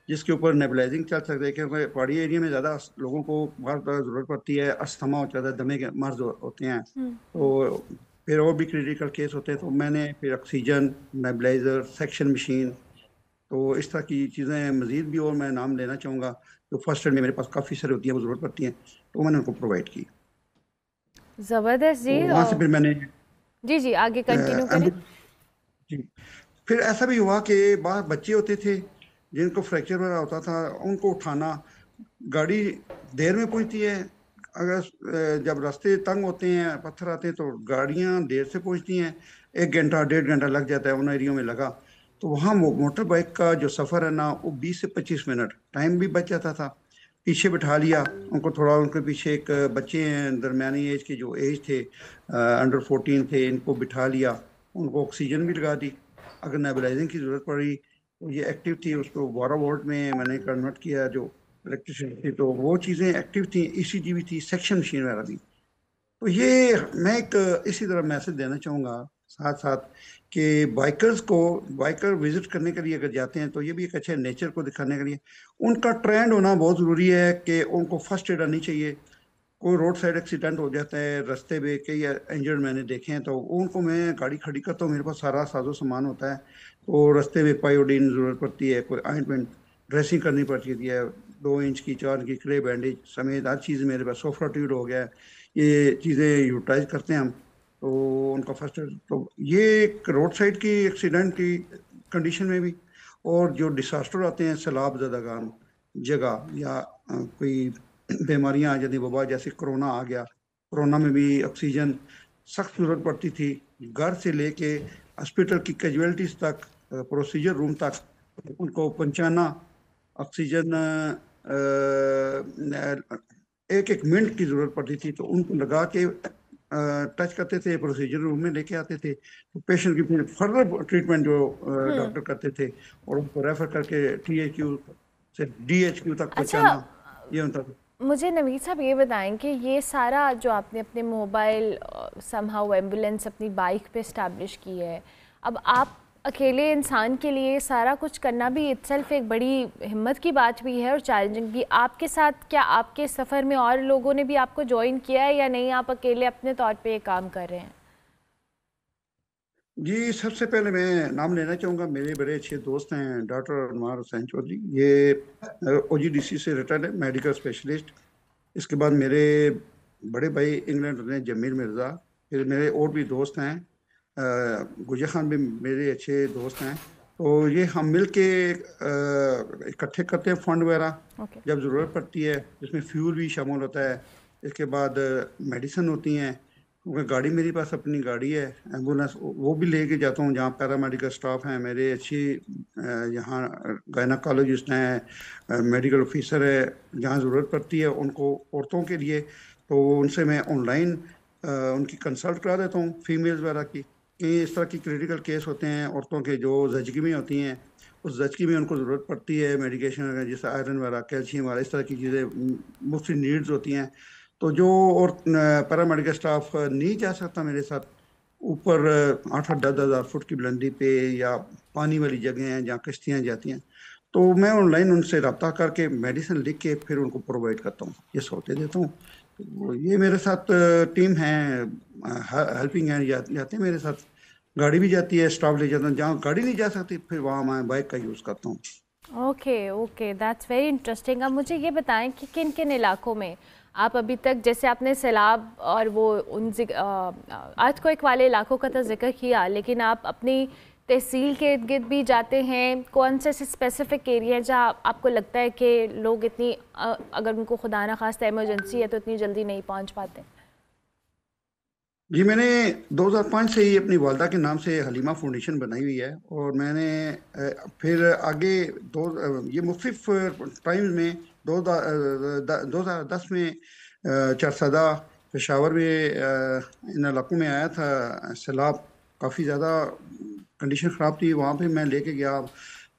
जिसके ऊपर नेबुलाइजिंग चल सकते हैं, क्योंकि पहाड़ी एरिया में ज़्यादा लोगों को बहुत ज़्यादा ज़रूरत पड़ती है, अस्थमा हो जाता है, दमे के मर्ज होते हैं, तो फिर और भी क्रिटिकल केस होते हैं। तो मैंने फिर ऑक्सीजन, नेबुलाइजर, सेक्शन मशीन, तो इस तरह की चीज़ें मज़ीद भी और मैं नाम लेना चाहूँगा, जो फर्स्ट एड में मेरे पास काफ़ी सारी होती हैं, वो ज़रूरत पड़ती हैं, तो मैंने उनको प्रोवाइड की। ज़बरदस्त जी। तो वहाँ से फिर मैंने जी आगे कंटिन्यू करें। जी, फिर ऐसा भी हुआ कि बाहर बच्चे होते थे जिनको फ्रैक्चर वगैरह होता था, उनको उठाना, गाड़ी देर में पहुंचती है, अगर जब रास्ते तंग होते हैं, पत्थर आते हैं, तो गाड़ियां देर से पहुंचती हैं, 1 घंटा 1.5 घंटा लग जाता है उन एरियो में लगा। तो वहाँ मोटर बाइक का जो सफ़र है ना, वो 20 से 25 मिनट टाइम भी बच जाता था। पीछे बिठा लिया उनको, थोड़ा उनके पीछे एक बच्चे हैं दरमियानी एज के, जो एज थे अंडर 14 थे, इनको बिठा लिया, उनको ऑक्सीजन भी लगा दी। अगर नेबुलाइजिंग की ज़रूरत पड़ी तो ये एक्टिव थी, उसको 12 वोल्ट में मैंने कन्वर्ट किया जो इलेक्ट्रिसिटी थी, तो वो चीज़ें एक्टिव थी। ECG भी थी, सेक्शन मशीन वगैरह भी। तो ये मैं एक इसी तरह मैसेज देना चाहूँगा साथ साथ कि बाइकर विजिट करने के लिए अगर जाते हैं, तो ये भी एक अच्छे नेचर को दिखाने के लिए उनका ट्रेंड होना बहुत ज़रूरी है कि उनको फर्स्ट एड आनी चाहिए। कोई रोड साइड एक्सीडेंट हो जाता है, रास्ते में कई इंजर्ड मैंने देखे हैं, तो उनको मैं गाड़ी खड़ी करता हूँ, मेरे पास सारा साजो सामान होता है, तो रास्ते में पायोडीन ज़रूरत पड़ती है, कोई ऑइंटमेंट, ड्रेसिंग करनी पड़ती है, 2 इंच की 4 इंच की क्ले बैंडेज समेत हर चीज़ मेरे पास, सोफ्रा ट्यूब हो गया, ये चीज़ें यूटिलाइज करते हैं हम, तो उनका फर्स्ट एड। तो ये एक रोड साइड की एक्सीडेंट की कंडीशन में भी, और जो डिसास्टर आते हैं सैलाब ज़दागान जगह, या कोई बीमारियां आ जाती, वबा जैसे कोरोना आ गया, कोरोना में भी ऑक्सीजन सख्त ज़रूरत पड़ती थी, घर से लेके हॉस्पिटल की कैजुअलिटीज़ तक, प्रोसीजर रूम तक उनको पहुंचाना ऑक्सीजन एक एक मिनट की ज़रूरत पड़ती थी, तो उनको लगा के टच करते थे, प्रोसीजर रूम में लेके आते थे, तो पेशेंट की फिर फर्दर ट्रीटमेंट जो डॉक्टर करते थे और उनको रेफर करके THQ से DHQ तक पहुंचाना, ये होता था। मुझे नवीद साहब ये बताएं कि ये सारा जो आपने अपने मोबाइल समहाउ एम्बुलेंस अपनी बाइक पे इस्टेब्लिश की है, अब आप अकेले इंसान के लिए सारा कुछ करना भी इत्सेल्फ एक बड़ी हिम्मत की बात भी है और चैलेंजिंग भी। आपके साथ क्या आपके सफ़र में और लोगों ने भी आपको ज्वाइन किया है या नहीं, आप अकेले अपने तौर पे ये काम कर रहे हैं? जी, सबसे पहले मैं नाम लेना चाहूँगा, मेरे बड़े अच्छे दोस्त हैं डॉक्टर अनवार हुसैन चौधरी, ये OGDC से रिटायर्ड है, मेडिकल स्पेशलिस्ट। इसके बाद मेरे बड़े भाई इंग्लैंड में जमीर मिर्ज़ा, फिर मेरे और भी दोस्त हैं, गुजर खान भी मेरे अच्छे दोस्त हैं। तो ये हम मिल के इकट्ठे करते हैं फंड वगैरह जब ज़रूरत पड़ती है, जिसमें फ्यूल भी शामिल होता है। इसके बाद मेडिसिन होती हैं, क्योंकि गाड़ी मेरे पास अपनी गाड़ी है, एम्बुलेंस वो भी लेके जाता हूँ जहाँ पैरामेडिकल स्टाफ हैं मेरे अच्छी, यहाँ गायनाकोलॉजिस्ट हैं, मेडिकल ऑफिसर है, जहाँ ज़रूरत पड़ती है उनको औरतों के लिए, तो उनसे मैं ऑनलाइन उनकी कंसल्ट करा देता हूँ, फीमेल्स वगैरह की। कि इस तरह की क्रिटिकल केस होते हैं औरतों के जो जचगी में होती हैं, उस जचगी में उनको ज़रूरत पड़ती है मेडिकेशन वगैरह, जैसे आयरन वगैरह, कैल्शियम वगैरह, इस तरह की चीज़ें मुफ्त नीड्स होती हैं। तो जो और पैरामेडिकल स्टाफ नहीं जा सकता मेरे साथ ऊपर 8-10 हज़ार फुट की बुलंदी पे या पानी वाली जगह हैं जहाँ कश्तियाँ जाती हैं, तो मैं ऑनलाइन उनसे रब्ता करके मेडिसिन लिख के फिर उनको प्रोवाइड करता हूँ, ये सौते देता हूँ। तो ये मेरे साथ टीम है, हेल्पिंग हैंड जाते हैं मेरे साथ, गाड़ी भी जाती है, स्टाफ ले जाता हूँ, जहाँ गाड़ी नहीं जा सकती फिर वहाँ मैं बाइक का यूज़ करता हूँ। Okay, that's very interesting. अब मुझे ये बताएं कि किन किन इलाकों में आप अभी तक, जैसे आपने सैलाब और वो उन अर्थक्वेक वाले इलाकों का तो जिक्र किया, लेकिन आप अपनी तहसील के इर्द गिर्द भी जाते हैं, कौन से ऐसे स्पेसिफिक एरिया हैं जहाँ आपको लगता है कि लोग इतनी अगर उनको खुदा ना खास्ता इमरजेंसी है तो इतनी जल्दी नहीं पहुँच पाते? जी, मैंने 2005 से ही अपनी वालदा के नाम से हलीमा फाउंडेशन बनाई हुई है, और मैंने फिर आगे ये मुख्तलिफ टाइम्स में 2010 में चरसदा पेशावर में इन इलाकों में आया था सैलाब, काफ़ी ज़्यादा कंडीशन ख़राब थी, वहाँ पे मैं लेके गया,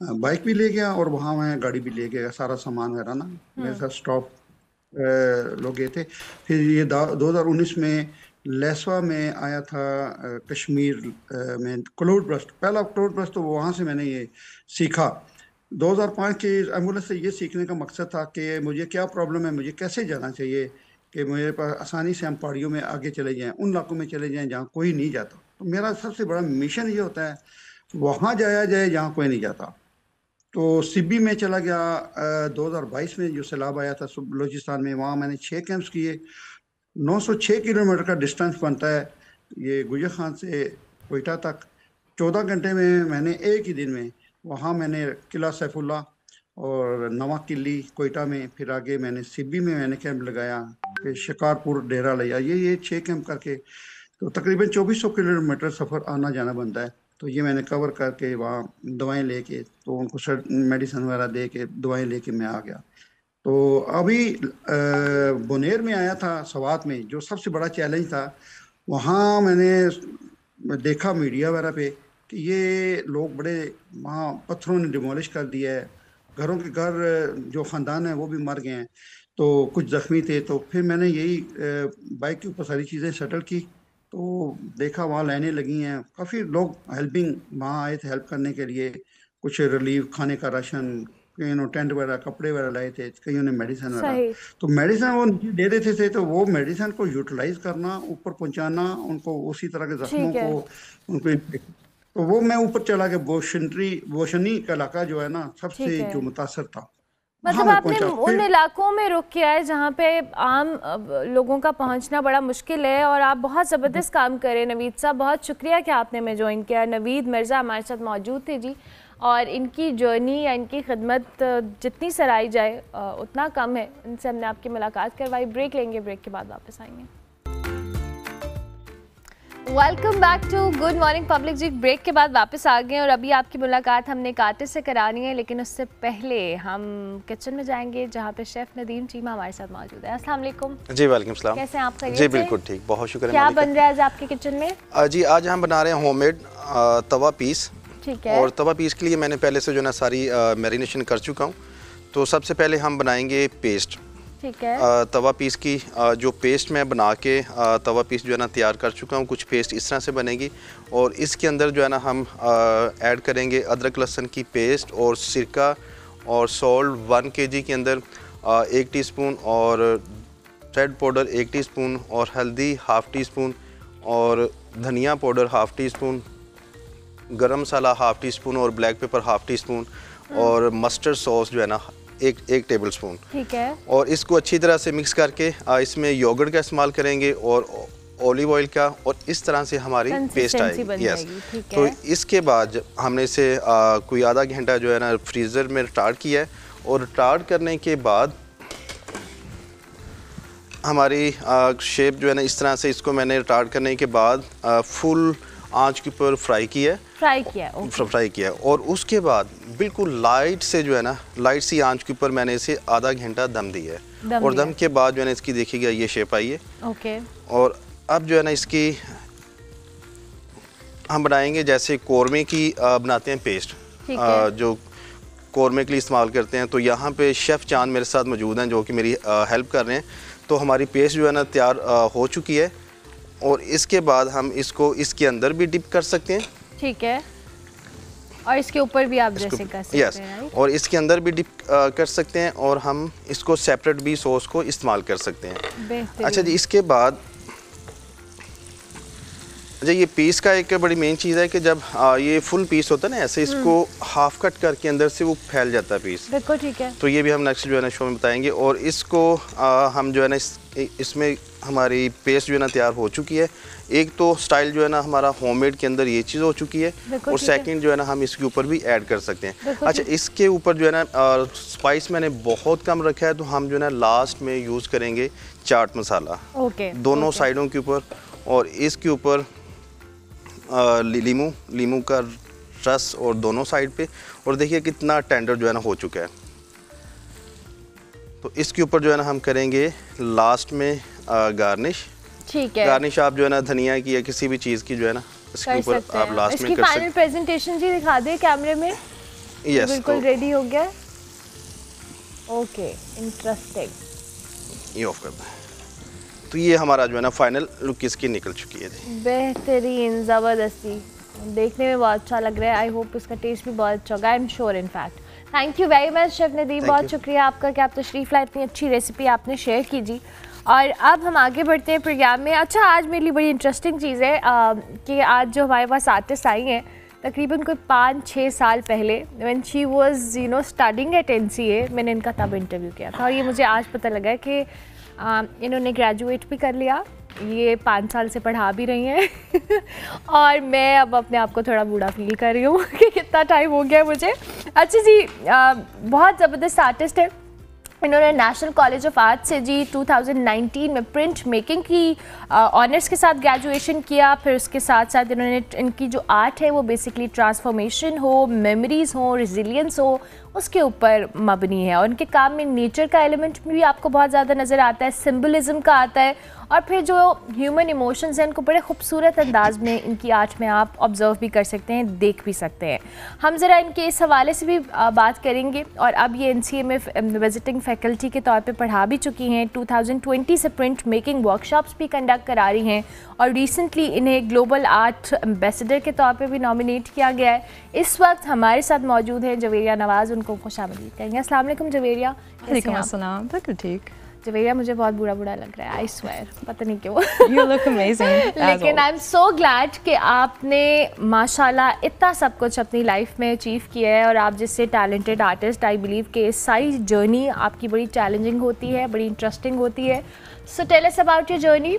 बाइक भी ले गया और वहाँ मैं गाड़ी भी ले गया, सारा सामान वगैरह ना मेरे साथ स्टॉप लोग गए थे। फिर ये 2019 में लेसवा में आया था, कश्मीर में क्लाउड बर्स्ट, पहला क्लाउड बर्स्ट, तो वहाँ से मैंने ये सीखा। 2005 की एम्बुलेंस से ये सीखने का मकसद था कि मुझे क्या प्रॉब्लम है, मुझे कैसे जाना चाहिए कि मेरे पास आसानी से हम पहाड़ियों में आगे चले जाएं, उन इलाकों में चले जाएं जहाँ कोई नहीं जाता। तो मेरा सबसे बड़ा मिशन ये होता है वहाँ जाया जाए जहाँ कोई नहीं जाता। तो सिब्बी में चला गया 2022 में, जो सैलाब आया था बलूचिस्तान में, वहाँ मैंने 6 कैंप्स किए। 906 किलोमीटर का डिस्टेंस बनता है ये गुजर खान से कोयटा तक। 14 घंटे में मैंने एक ही दिन में वहाँ मैंने किला सैफुल्ला और नवा किली कोयटा में, फिर आगे मैंने सिब्बी में मैंने कैंप लगाया, फिर शिकारपुर डेरा लिया, ये 6 कैंप करके तो तकरीबन 2400 किलोमीटर सफ़र आना जाना बनता है। तो ये मैंने कवर करके वहाँ दवाएं लेके, तो उनको मेडिसिन वगैरह दे के दवाएं लेके मैं आ गया। तो अभी बुनेर में आया था सवात में, जो सबसे बड़ा चैलेंज था, वहाँ मैंने देखा मीडिया वगैरह पे कि ये लोग बड़े वहाँ पत्थरों ने डिमोलिश कर दिया है, घरों के घर जो ख़ानदान है वो भी मर गए हैं, तो कुछ ज़ख्मी थे। तो फिर मैंने यही बाइक के ऊपर सारी चीज़ें सेटल की, तो देखा वहाँ लाइनें लगी हैं, काफ़ी लोग हेल्पिंग वहाँ आए थे हेल्प करने के लिए, कुछ रिलीफ, खाने का राशन, कईयों टेंट वगैरह, कपड़े वगैरह लाए थे, कईयों ने मेडिसिन वगैरह। तो मेडिसिन वो दे देते थे, तो वो मेडिसिन को यूटिलाइज करना, ऊपर पहुंचाना उनको, उसी तरह के जख्मों को उनको, तो वो मैं ऊपर चला गया, बोशनी का इलाका जो है ना सबसे जो मुतासर था। मतलब आपने उन इलाकों में रुक किया है जहाँ पे आम लोगों का पहुँचना बड़ा मुश्किल है, और आप बहुत ज़बरदस्त काम करें नवीद साहब, बहुत शुक्रिया कि आपने में ज्वाइन किया। नवीद मिर्ज़ा हमारे साथ मौजूद थे जी, और इनकी जर्नी या इनकी खिदमत जितनी सराही जाए उतना कम है। इनसे हमने आपकी मुलाकात करवाई। ब्रेक लेंगे, ब्रेक के बाद वापस आएंगे। Welcome back to good morning public जी। ब्रेक के बाद वापस आ गए और अभी आपकी मुलाकात हमने एक आर्टिस्ट से करानी है, लेकिन उससे पहले हम किचन में जाएंगे जहाँ पे शेफ नदीम चीमा हमारे साथ मौजूद है। अस्सलाम वालेकुम। जी वालेकुम सलाम। कैसे हैं आप? खैरियत जी से? बिल्कुल ठीक, बहुत शुक्रिया। क्या बन रहा है आज आपके किचन में? जी आज हम बना रहे हैं होममेड तवा पीस। ठीक है। और तवा पीस के लिए मैंने पहले से जो ना सारी मैरिनेशन कर चुका हूँ। तो सबसे पहले हम बनाएंगे पेस्ट। ठीक है। तवा पीस की जो पेस्ट मैं बना के तवा पीस जो है ना तैयार कर चुका हूँ। कुछ पेस्ट इस तरह से बनेगी और इसके अंदर जो है ना हम ऐड करेंगे अदरक लहसुन की पेस्ट और सिरका और सॉल्ट 1 kg के अंदर 1 टीस्पून और रेड पाउडर 1 टीस्पून और हल्दी ½ टीस्पून और धनिया पाउडर ½ टीस्पून, गरम मसाला ½ टीस्पून और ब्लैक पेपर ½ टीस्पून और मस्टर्ड सॉस जो है ना एक टेबल स्पून। ठीक है। और इसको अच्छी तरह से मिक्स करके इसमें योगर्ट का इस्तेमाल करेंगे और ऑलिव ऑयल का, और इस तरह से हमारी पेस्ट आएगी। यस। तो इसके बाद हमने इसे कोई आधा घंटा जो है ना फ्रीज़र में रिटार्ड किया है और रिटार्ड करने के बाद हमारी शेप जो है ना इस तरह से इसको मैंने रिटार्ड करने के बाद फुल आंच के ऊपर फ्राई किया है और उसके बाद बिल्कुल लाइट से जो है ना लाइट सी आंच के ऊपर मैंने इसे आधा घंटा दम दिया है और दम के बाद जो है ना इसकी देखिएगा ये शेप आई है। ओके। और अब जो है ना इसकी हम बनाएंगे जैसे कौरमे की बनाते हैं पेस्ट, जो कौरमे के लिए इस्तेमाल करते हैं। तो यहाँ पे शेफ़ चांद मेरे साथ मौजूद हैं जो कि मेरी हेल्प कर रहे हैं। तो हमारी पेस्ट जो है ना तैयार हो चुकी है और इसके बाद हम इसको इसके अंदर भी डिप कर सकते हैं। ठीक है। और इसके ऊपर भी आप जैसे कर सकते हैं। right? और इसके अंदर भी डिप कर सकते हैं और हम इसको सेपरेट भी सॉस को इस्तेमाल कर सकते हैं। अच्छा जी, इसके बाद अच्छा ये पीस का एक बड़ी मेन चीज़ है कि जब ये फुल पीस होता है ना ऐसे इसको हाफ कट करके अंदर से वो फैल जाता है पीस। बिल्कुल ठीक है। तो ये भी हम नेक्स्ट जो है ना शो में बताएंगे। और इसको हम जो है ना इसमें हमारी पेस्ट जो है ना तैयार हो चुकी है। एक तो स्टाइल जो है ना हमारा होममेड के अंदर ये चीज़ हो चुकी है और सेकंड जो है ना हम इसके ऊपर भी ऐड कर सकते हैं। अच्छा, इसके ऊपर जो है ना स्पाइस मैंने बहुत कम रखा है, तो हम जो है ना लास्ट में यूज़ करेंगे चाट मसाला। ओके। दोनों साइडों के ऊपर और इसके ऊपर लीमू का रस और दोनों साइड पे। और देखिए कितना टेंडर जो है ना हो चुका है। तो इसके ऊपर जो है ना हम करेंगे लास्ट में गार्निश। ठीक है। गार्निश आप जो है ना धनिया की या किसी भी चीज़ की जो है ना इसके ऊपर आप लास्ट में कर सकते हैं। फाइनल प्रेजेंटेशन जी दिखा दे कैमरे में। यस, बिल्कुल रेडी हो गया। Okay, interesting. ये ऑफ कर दें। तो ये हमारा जो है ना फाइनल लुक इसकी निकल चुकी है। बेहतरीन, ज़बरदस्ती, देखने में बहुत अच्छा लग रहा है। आई होप इसका टेस्ट भी बहुत अच्छा होगा। I am sure in fact. Thank you very much chef Nadeem, बहुत शुक्रिया आपका कि आप तशरीफ़ लाए, इतनी अच्छी रेसिपी आपने शेयर की जी। और अब हम आगे बढ़ते हैं प्रोग्राम में। अच्छा, आज मेरे लिए बड़ी इंटरेस्टिंग चीज़ है कि आज जो हमारे पास आर्टिस्ट आई हैं तकरीबन कोई 5-6 साल पहले, when she was studying at NCA, मैंने इनका तब इंटरव्यू किया था और ये मुझे आज पता लगा कि इन्होंने ग्रेजुएट भी कर लिया, ये 5 साल से पढ़ा भी रही हैं और मैं अब अपने आप को थोड़ा बूढ़ा फील कर रही हूँ कि कितना टाइम हो गया मुझे। अच्छा जी, बहुत ज़बरदस्त आर्टिस्ट है। इन्होंने नेशनल कॉलेज ऑफ आर्ट से जी 2019 में प्रिंट मेकिंग की ऑनर्स के साथ ग्रेजुएशन किया। फिर उसके साथ साथ इन्होंने इनकी जो आर्ट है वो बेसिकली ट्रांसफॉर्मेशन हो, मेमोरीज़ हो, रेजिलियंस हो, उसके ऊपर मबनी है। और उनके काम में नेचर का एलिमेंट भी आपको बहुत ज़्यादा नज़र आता है, सिंबलिज्म का आता है, और फिर जो ह्यूमन इमोशंस हैं उनको बड़े खूबसूरत अंदाज में इनकी आर्ट में आप ऑब्ज़र्व भी कर सकते हैं, देख भी सकते हैं। हम ज़रा इनके इस हवाले से भी बात करेंगे। और अब ये NCA में विजिटिंग फैकल्टी के तौर पे पढ़ा भी चुकी हैं। 2020 से प्रिंट मेकिंग वर्कशॉप्स भी कंडक्ट करा रही हैं और रिसेंटली इन्हें ग्लोबल आर्ट एम्बेसडर के तौर पे भी नॉमिनेट किया गया है। इस वक्त हमारे साथ मौजूद हैं जवेरिया नवाज़, उनको खुशामदीद कहेंगे। अस्सलाम वालेकुम जवेरिया। वालेकुम अस्सलाम। बिल्कुल ठीक। जवेरिया, मुझे बहुत बुरा लग रहा है, आई स्वेयर, पता नहीं क्यों। You look amazing. लेकिन आई एम सो ग्लैड कि आपने माशाल्लाह इतना सब कुछ अपनी लाइफ में अचीव किया है। और आप जिससे टैलेंटेड आर्टिस्ट, आई बिलीव कि सारी जर्नी आपकी बड़ी चैलेंजिंग होती है, बड़ी इंटरेस्टिंग होती है। So tell us about your journey.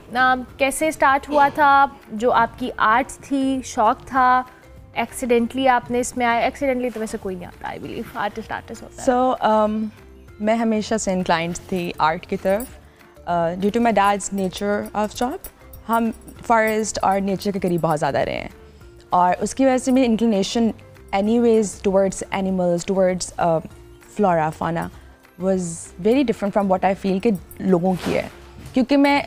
कैसे स्टार्ट हुआ था, जो आपकी आर्ट थी, शौक था, एक्सीडेंटली आपने इसमें आए? एक्सीडेंटली तो वैसे कोई नहीं आता, आई बिलीव आर्टिस्ट होता है। So मैं हमेशा से इंक्लाइंड थी आर्ट की तरफ। Due to my dad's nature of job, हम फॉरेस्ट और नेचर के करीब बहुत ज़्यादा रहे हैं, और उसकी वजह से मेरी inclination anyways towards animals, towards flora fauna was very different from what I feel कि लोगों की है, क्योंकि मैं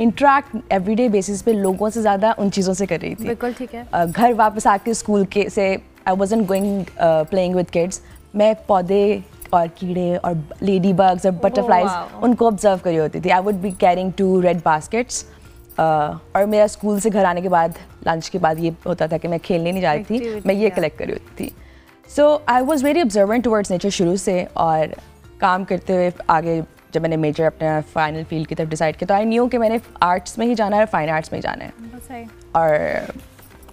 इंटरेक्ट एवरीडे बेसिस पे लोगों से ज़्यादा उन चीज़ों से कर रही थी। बिल्कुल ठीक है। घर वापस आके स्कूल के से I wasn't going playing with kids, मैं पौधे और कीड़े और लेडी बग्स और बटरफ्लाइज wow. उनको ऑब्जर्व कर रही होती थी। I would be carrying 2 red baskets, और मेरा स्कूल से घर आने के बाद लंच के बाद ये होता था कि मैं खेलने नहीं जा रही थी, मैं ये कलेक्ट कर रही होती थी। So I was very observant towards nature शुरू से, और काम करते हुए आगे जब मैंने मेजर अपना फाइनल फील्ड की तरफ डिसाइड किया तो आई न्यू कि मैंने आर्ट्स में ही जाना है, फाइन आर्ट्स में ही जाना है। और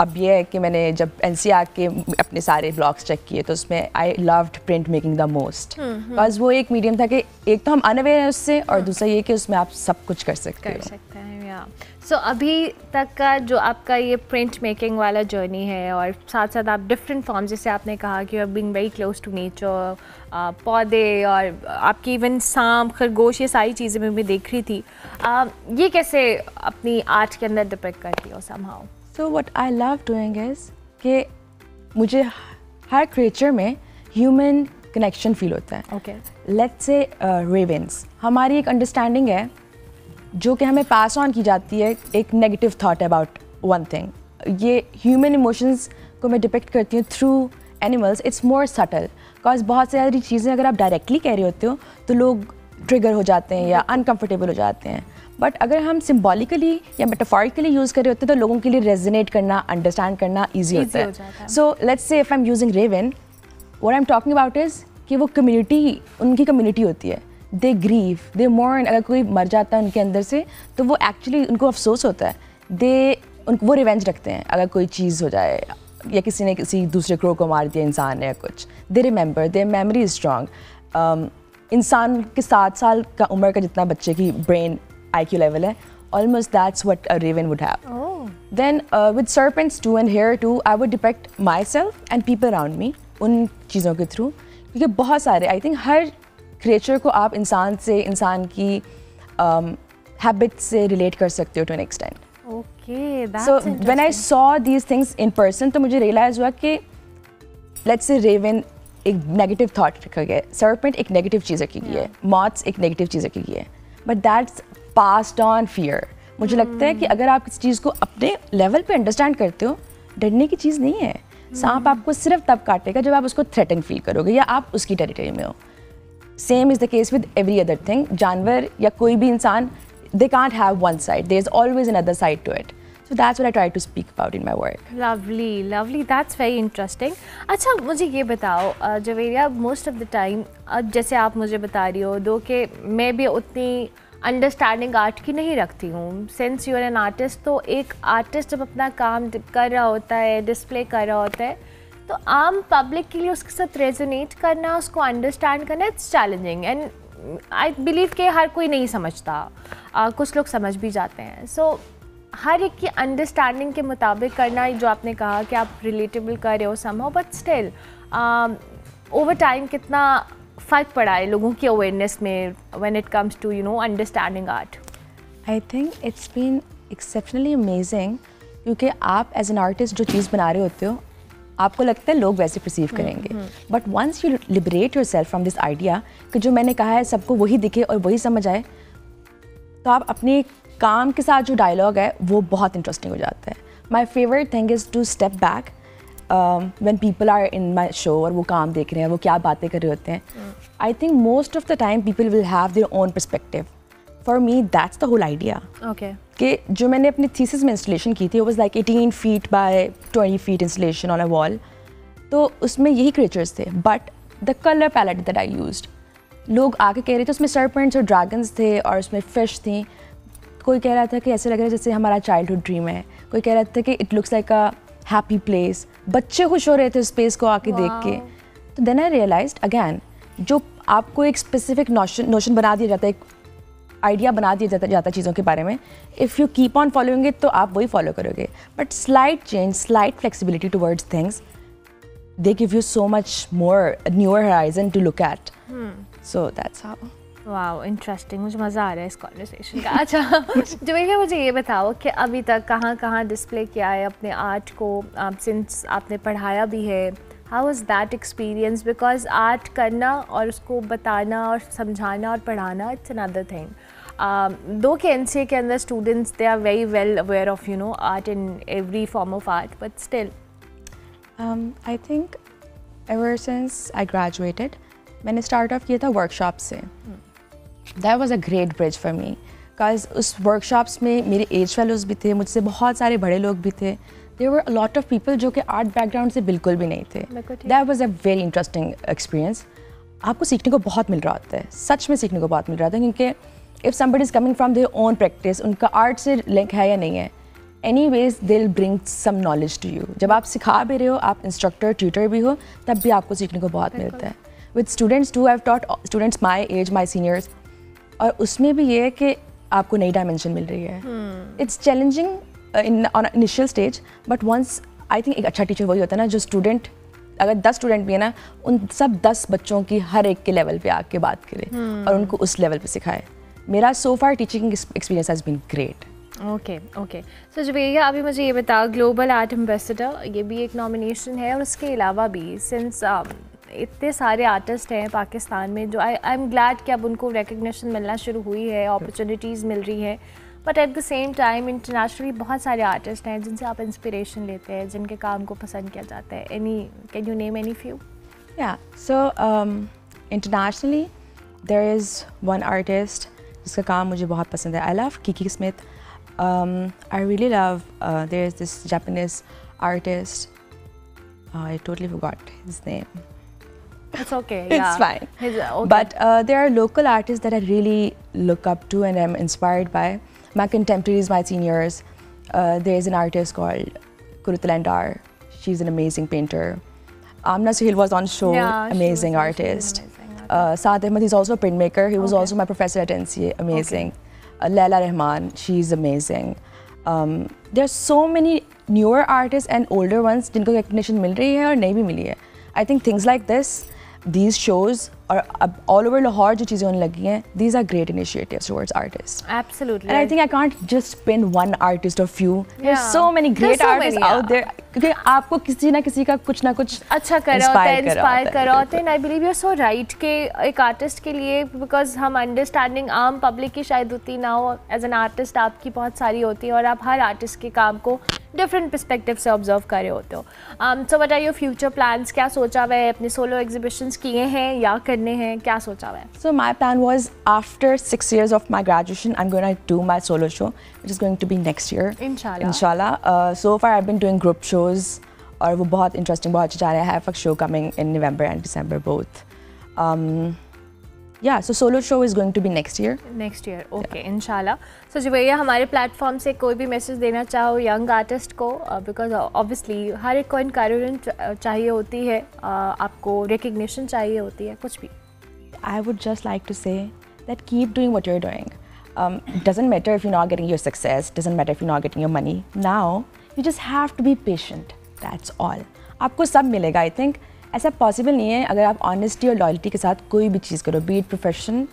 अब ये है कि मैंने जब NCR के अपने सारे ब्लॉग्स चेक किए तो उसमें I loved print making the most, because वो एक मीडियम था कि एक तो हम अनअवेयर हैं उससे, और दूसरा ये कि उसमें आप सब कुछ कर सकते हैं। या सो अभी तक का जो आपका ये प्रिंट मेकिंग वाला जर्नी है, और साथ साथ आप डिफरेंट फॉर्म, जैसे आपने कहा कि you are being very close to nature, पौधे और आपकी इवन सांप, खरगोश, ये सारी चीज़ें मैं भी देख रही थी, ये कैसे अपनी आर्ट के अंदर डिपिक्ट करती हो somehow? So what I love doing is कि मुझे हर क्रिएचर में ह्यूमन कनेक्शन फील होता है। Okay. Let's say ravens, हमारी एक अंडरस्टैंडिंग है जो कि हमें पास ऑन की जाती है, एक negative thought about one thing. ये ह्यूमन इमोशंस को मैं डिपिक्ट करती हूँ through animals, it's more subtle, because बहुत सारी चीज़ें अगर आप डायरेक्टली कह रहे होते हो तो लोग ट्रिगर हो जाते हैं या अनकम्फर्टेबल हो जाते हैं, बट अगर हम सिम्बॉलिकली या मेटाफोरिकली यूज़ कर रहे होते हैं तो लोगों के लिए रेजोनेट करना, अंडरस्टैंड करना ईजी होता है। So let's say if I am using raven, what I am talking about is कि वो कम्युनिटी, उनकी कम्युनिटी होती है, दे ग्रीव, दे मोर्न, अगर कोई मर जाता है उनके अंदर से तो वो एक्चुअली उनको अफसोस होता है, वो रिवेंज रखते हैं अगर कोई चीज़ हो जाए या किसी ने किसी दूसरे क्रो को मार दिया इंसान ने या कुछ, they remember, there memory is strong. इंसान के 7 साल का उम्र का जितना बच्चे की ब्रेन IQ level है, almost that's what a raven would have. Oh. Then with serpents too and here too, I would depict myself and people around me उन चीज़ों के थ्रू, क्योंकि बहुत सारे I think हर क्रिएचर को आप इंसान से, इंसान की हैबिट से रिलेट कर सकते हो to an extent. Okay, that's So interesting. when I saw these things in person तो मुझे रियलाइज़ हुआ कि let's say raven एक नेगेटिव थॉट रखा गया है, सर्पेंट एक नेगेटिव चीज़ रखी गई है, मॉथ्स एक नेगेटिव चीज़ रखी गई है, but that's passed on fear. मुझे लगता है कि अगर आप किसी चीज़ को अपने लेवल पे अंडरस्टैंड करते हो, डरने की चीज़ नहीं है। सांप आपको सिर्फ तब काटेगा जब आप उसको थ्रेटन फील करोगे या आप उसकी टेरिटरी में हो। Same is the case with every other thing. जानवर या कोई भी इंसान, they can't have one side, there is always another side to it. So that's what I try to speak about in my work. Lovely, lovely. That's very interesting. अच्छा, मुझे ये बताओ Javeria, most of the time जैसे आप मुझे बता रही हो दो कि मैं भी उतनी अंडरस्टैंडिंग आर्ट की नहीं रखती हूँ। Since you are an artist, तो एक आर्टिस्ट जब अपना काम कर रहा होता है, डिस्प्ले कर रहा होता है, तो आम पब्लिक के लिए उसके साथ रेजोनेट करना, उसको अंडरस्टैंड करना, it's challenging and I believe कि हर कोई नहीं समझता, कुछ लोग समझ भी जाते हैं। सो हर एक की अंडरस्टैंडिंग के मुताबिक करना, जो आपने कहा कि आप रिलेटेबल कर रहे हो somehow, but still over time कितना फ़र्क पड़ा है लोगों की अवेयरनेस में when it comes to you know understanding art? I think it's been exceptionally amazing, क्योंकि आप एज एन आर्टिस्ट जो चीज़ बना रहे होते हो आपको लगता है लोग वैसे परसीव करेंगे, but once you liberate yourself from this idea कि जो मैंने कहा है सबको वही दिखे और वही समझ आए, तो आप अपने काम के साथ जो डायलॉग है वो बहुत इंटरेस्टिंग हो जाता है। My favourite thing is to step back when people are in my show और वो काम देख रहे हैं, वो क्या बातें कर रहे होते हैं। I think most of the time people will have their own perspective. For me that's the whole idea. Okay, कि जो मैंने अपनी थीसिस में इंस्टॉलेशन की थी, वो was like 18 feet by 20 feet installation on a wall, तो उसमें यही क्रिएचर्स थे, but the colour palette that I used, लोग आके कह रहे थे उसमें सरपेंट्स और ड्रैगन्स थे और उसमें फिश थी। कोई कह रहा था कि ऐसे लग रहा है जैसे हमारा चाइल्डहुड ड्रीम है, कोई कह रहा था कि it looks like a happy place, बच्चे खुश हो रहे थे स्पेस को आके देख के। तो देन आई रियलाइज्ड अगैन, जो आपको एक स्पेसिफिक नोशन बना दिया जाता है, एक आइडिया बना दिया जाता है चीज़ों के बारे में, if you keep on following it तो आप वही फॉलो करोगे, but slight change, slight flexibility towards things, they give you so much more newer horizon to look at. So that's how. वाह इंटरेस्टिंग, मुझे मज़ा आ रहा है इस कॉन्वर्सेशन का। अच्छा जुबैरिया, मुझे ये बताओ कि अभी तक कहाँ कहाँ डिस्प्ले किया है अपने आर्ट को, सिंस आपने पढ़ाया भी है, how was that experience? Because art करना और उसको बताना और समझाना और पढ़ाना, इट्स अनदर थिंग। दो के एनसीए के अंदर students they are very well aware of art in every form of art, but still I think ever since I graduated मैंने स्टार्ट ऑफ किया था वर्कशॉप से। That was a great bridge for me, because उस workshops में मेरे as fellows भी थे, मुझसे बहुत सारे बड़े लोग भी थे। There were a lot of people जो कि आर्ट बैकग्राउंड से बिल्कुल भी नहीं थे। That was a very interesting experience. आपको सीखने को बहुत मिल रहा होता है, सच में सीखने को बहुत मिल रहा था, क्योंकि if somebody is coming from their own practice, उनका आर्ट से लिंक है या नहीं है, anyways they will bring some knowledge to you. जब आप सिखा भी रहे हो, आप इंस्ट्रक्टर ट्यूटर भी हो, तब भी आपको सीखने को बहुत मिलता है। With students too, I have taught students my age, my seniors, और उसमें भी ये है कि आपको नई डायमेंशन मिल रही है। It's challenging in on initial stage, but once I think एक अच्छा टीचर वही होता है ना जो स्टूडेंट, अगर 10 स्टूडेंट भी है ना, उन सब 10 बच्चों की हर एक के लेवल पे आके बात करे और उनको उस लेवल पे सिखाए। मेरा so far teaching experience has been great. Okay okay, so Zubairia अभी मुझे ये बताओ, ग्लोबल आर्ट एम्बेसडर ये भी एक नॉमिनेशन है, और उसके अलावा भी सिंस इतने सारे आर्टिस्ट हैं पाकिस्तान में जो आई एम ग्लैड कि अब उनको रिकग्निशन मिलना शुरू हुई है, अपॉर्चुनिटीज़ मिल रही है, but at the same time internationally बहुत सारे आर्टिस्ट हैं जिनसे आप इंस्पिरेशन लेते हैं, जिनके काम को पसंद किया जाता है। Can you name any few? या so internationally there is one artist जिसका काम मुझे बहुत पसंद है। I love Kiki Smith. I really love there is this Japanese artist, I totally forgot his name. It's okay. It's yeah. fine. Okay. But there are local artists that I really look up to and I'm inspired by. My contemporaries, my seniors. There's an artist called Kurutalandar. She's an amazing painter. Amna Suhail was on show. Yeah, amazing she was artist. amazing. Saad Ahmed, he's also a printmaker. He was Okay. also my professor at NCA. Amazing. Laila Rahman, she's amazing. There are so many newer artists and older ones जिनको recognition मिल रही है और नहीं भी मिली है. I think things like this, these shows, और अब all over Lahore जो चीज़ें होने लगी हैं, these are great initiatives towards artists. Absolutely. And I think I can't just pin one artist or few. There's Yeah. so many There's great so artists many, out there. क्योंकि आपको किसी ना किसी का कुछ ना कुछ अच्छा कर रहा होता है, इंस्पायर कर रहा होता है। बिल्कुल। And I believe you are so right कि एक आर्टिस्ट के लिए, बिकॉज हम अंडरस्टैंडिंग आम पब्लिक की शायद उतनी ना हो, एज एन आर्टिस्ट आपकी बहुत सारी होती है और आप हर आर्टिस्ट के काम को डिफरेंट पर्सपेक्टिव से ऑब्जर्व कर रहे होते हो। So what are your future plans? क्या सोचा हुआ है? अपने सोलो एग्जीबिशंस किए हैं या करने हैं? क्या सोचा हुआ है? So my plan was after 6 years of my graduation, I'm going to do my solo show, which is going to be next year. Inshallah. Inshallah. So far I've been doing group shows, और वो बहुत interesting, बहुत अच्छे जा रहे हैं. I have a show coming in November and December both. Yeah, so solo show is going to be next year. Next year, okay इंशाल्लाह। सो जुबैरिया, हमारे प्लेटफॉर्म से कोई भी मैसेज देना चाहो यंग आर्टिस्ट को, बिकॉज ऑब्वियसली हर एक को इनकरेजमेंट चाहिए होती है, आपको रिकग्निशन चाहिए होती है, कुछ भी। I would just like to say that keep doing what you're doing. It doesn't matter if you're not getting your success, doesn't matter if you're not getting your money. Now, you just have to be patient. That's all. आपको सब मिलेगा. I think ऐसा possible नहीं है अगर आप honesty और loyalty के साथ कोई भी चीज़ करो, be it profession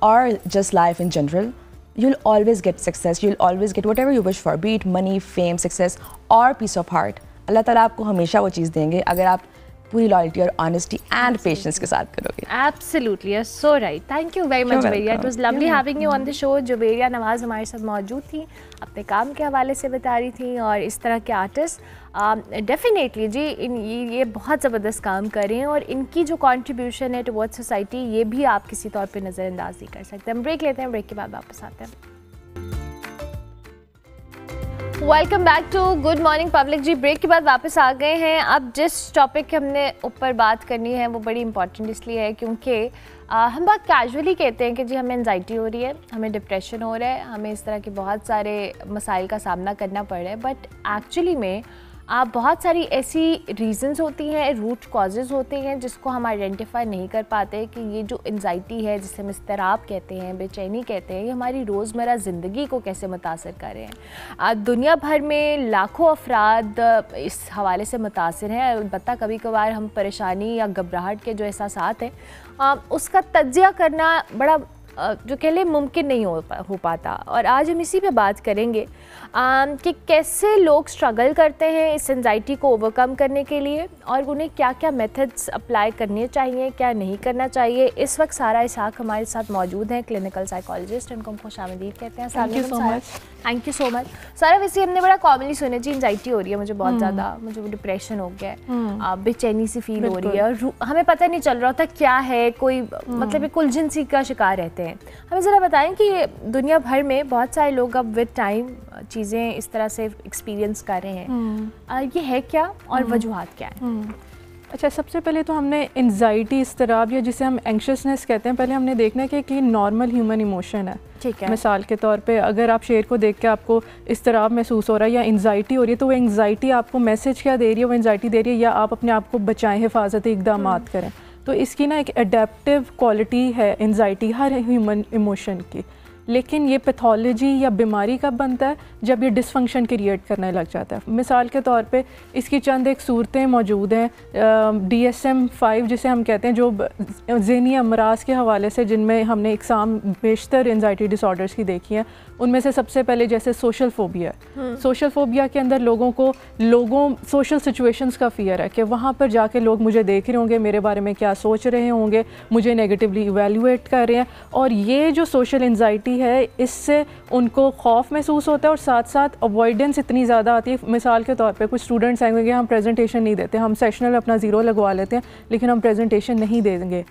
or just life in general. You'll always get success. You'll always get whatever you wish for, be it money, fame, success or peace of heart. अल्लाह ताला आपको हमेशा वो चीज़ देंगे अगर आप पूरी लॉयल्टी और ऑनेस्टी एंड पेशेंस के साथ करोगे. Absolutely, you're so right. Thank you very much, Jubairiya. It was lovely having you on the show. Zubairia नवाज़ हमारे साथ मौजूद थी, अपने काम के हवाले से बता रही थी, और इस तरह के आर्टिस्ट डेफिनेटली जी ये बहुत ज़बरदस्त काम कर रहे हैं, और इनकी जो कंट्रीब्यूशन है टुवर्ड्स सोसाइटी, ये भी आप किसी तौर पे नज़रअंदाज नहीं कर सकते. हम ब्रेक लेते हैं, ब्रेक के बाद वापस आते हैं. Welcome back to good morning public जी. ब्रेक के बाद वापस आ गए हैं. अब जिस टॉपिक के हमने ऊपर बात करनी है वो बड़ी इंपॉर्टेंट इसलिए है क्योंकि हम बहुत कैजुअली कहते हैं कि जी हमें एंजाइटी हो रही है, हमें डिप्रेशन हो रहा है, हमें इस तरह के बहुत सारे मसाइल का सामना करना पड़ रहा है, बट एक्चुअली में बहुत सारी ऐसी रीज़न्स होती हैं, रूट कॉजेज़ होते हैं जिसको हम आइडेंटिफाई नहीं कर पाते कि ये जो एंजाइटी है, जिसे हम इज़्तिराब कहते हैं, बेचैनी कहते हैं, ये हमारी रोज़मर्रा ज़िंदगी को कैसे मुतासर कर रहे हैं. दुनिया भर में लाखों अफराद इस हवाले से मुतासर हैं. अलबत्ता कभी कभार हम परेशानी या घबराहट के जो एहसासात हैं उसका तज्जिया करना बड़ा जो कह लें मुमकिन नहीं हो पाता। और आज हम इसी पे बात करेंगे कि कैसे लोग स्ट्रगल करते हैं इस एंजाइटी को ओवरकम करने के लिए और उन्हें क्या क्या मेथड्स अप्लाई करने चाहिए, क्या नहीं करना चाहिए। इस वक्त सारा इसहाक हमारे साथ मौजूद हैं, क्लिनिकल साइकोलॉजिस्ट, इनको हम खुशामदीद कहते हैं। थैंक यू सो मच सारा। वैसे हमने बड़ा कॉमनली सुना जी एंजाइटी हो रही है मुझे बहुत ज़्यादा, मुझे वो डिप्रेशन हो गया है, बेचैनी सी फील हो रही है और हमें पता नहीं चल रहा होता क्या है, कोई मतलब एक उलझन सी का शिकार रहते हैं। हमें ज़रा बताएं कि दुनिया भर में बहुत सारे लोग अब विद टाइम चीज़ें इस तरह से एक्सपीरियंस कर रहे हैं, ये है क्या और वजूहात क्या है? अच्छा, सबसे पहले तो हमने एंजाइटी, इज़्तिराब या जिसे हम एंक्शसनेस कहते हैं, पहले हमने देखना है कि नॉर्मल ह्यूमन इमोशन है। ठीक है। मिसाल के तौर पे अगर आप शेर को देख के आपको इज़्तिराब महसूस हो रहा है या एंजाइटी हो रही है, तो वो एंजाइटी आपको मैसेज क्या दे रही है, वो एंजाइटी दे रही है या आप अपने आप को बचाएं, हिफाजती इक़दाम करें। तो इसकी ना एक एडेप्टिव क्वालिटी है एंजाइटी हर ह्यूमन इमोशन की। लेकिन ये पैथोलॉजी या बीमारी कब बनता है? जब ये डिसफंक्शन क्रिएट करने लग जाता है। मिसाल के तौर पे इसकी चंद एक सूरतें मौजूद हैं, DSM-5 जिसे हम कहते हैं, जो ज़हनी अमराज के हवाले से जिनमें हमने इकसाम बेशतर एंजाइटी डिसऑर्डर्स की देखी हैं। उनमें से सबसे पहले जैसे सोशल फोबिया। सोशल फोबिया के अंदर लोगों सोशल सिचुएशंस का फियर है कि वहाँ पर जाके लोग मुझे देख रहे होंगे, मेरे बारे में क्या सोच रहे होंगे, मुझे नेगेटिवली इवेल्युएट कर रहे हैं। और ये जो सोशल एंजाइटी है, इससे उनको खौफ महसूस होता है और साथ साथ अवॉइडेंस इतनी ज़्यादा आती है। मिसाल के तौर पे कुछ स्टूडेंट्स आएंगे, हम प्रेजेंटेशन नहीं देते, हम सेशनल अपना 0 लगवा लेते हैं, लेकिन हम प्रेजेंटेशन नहीं देंगे।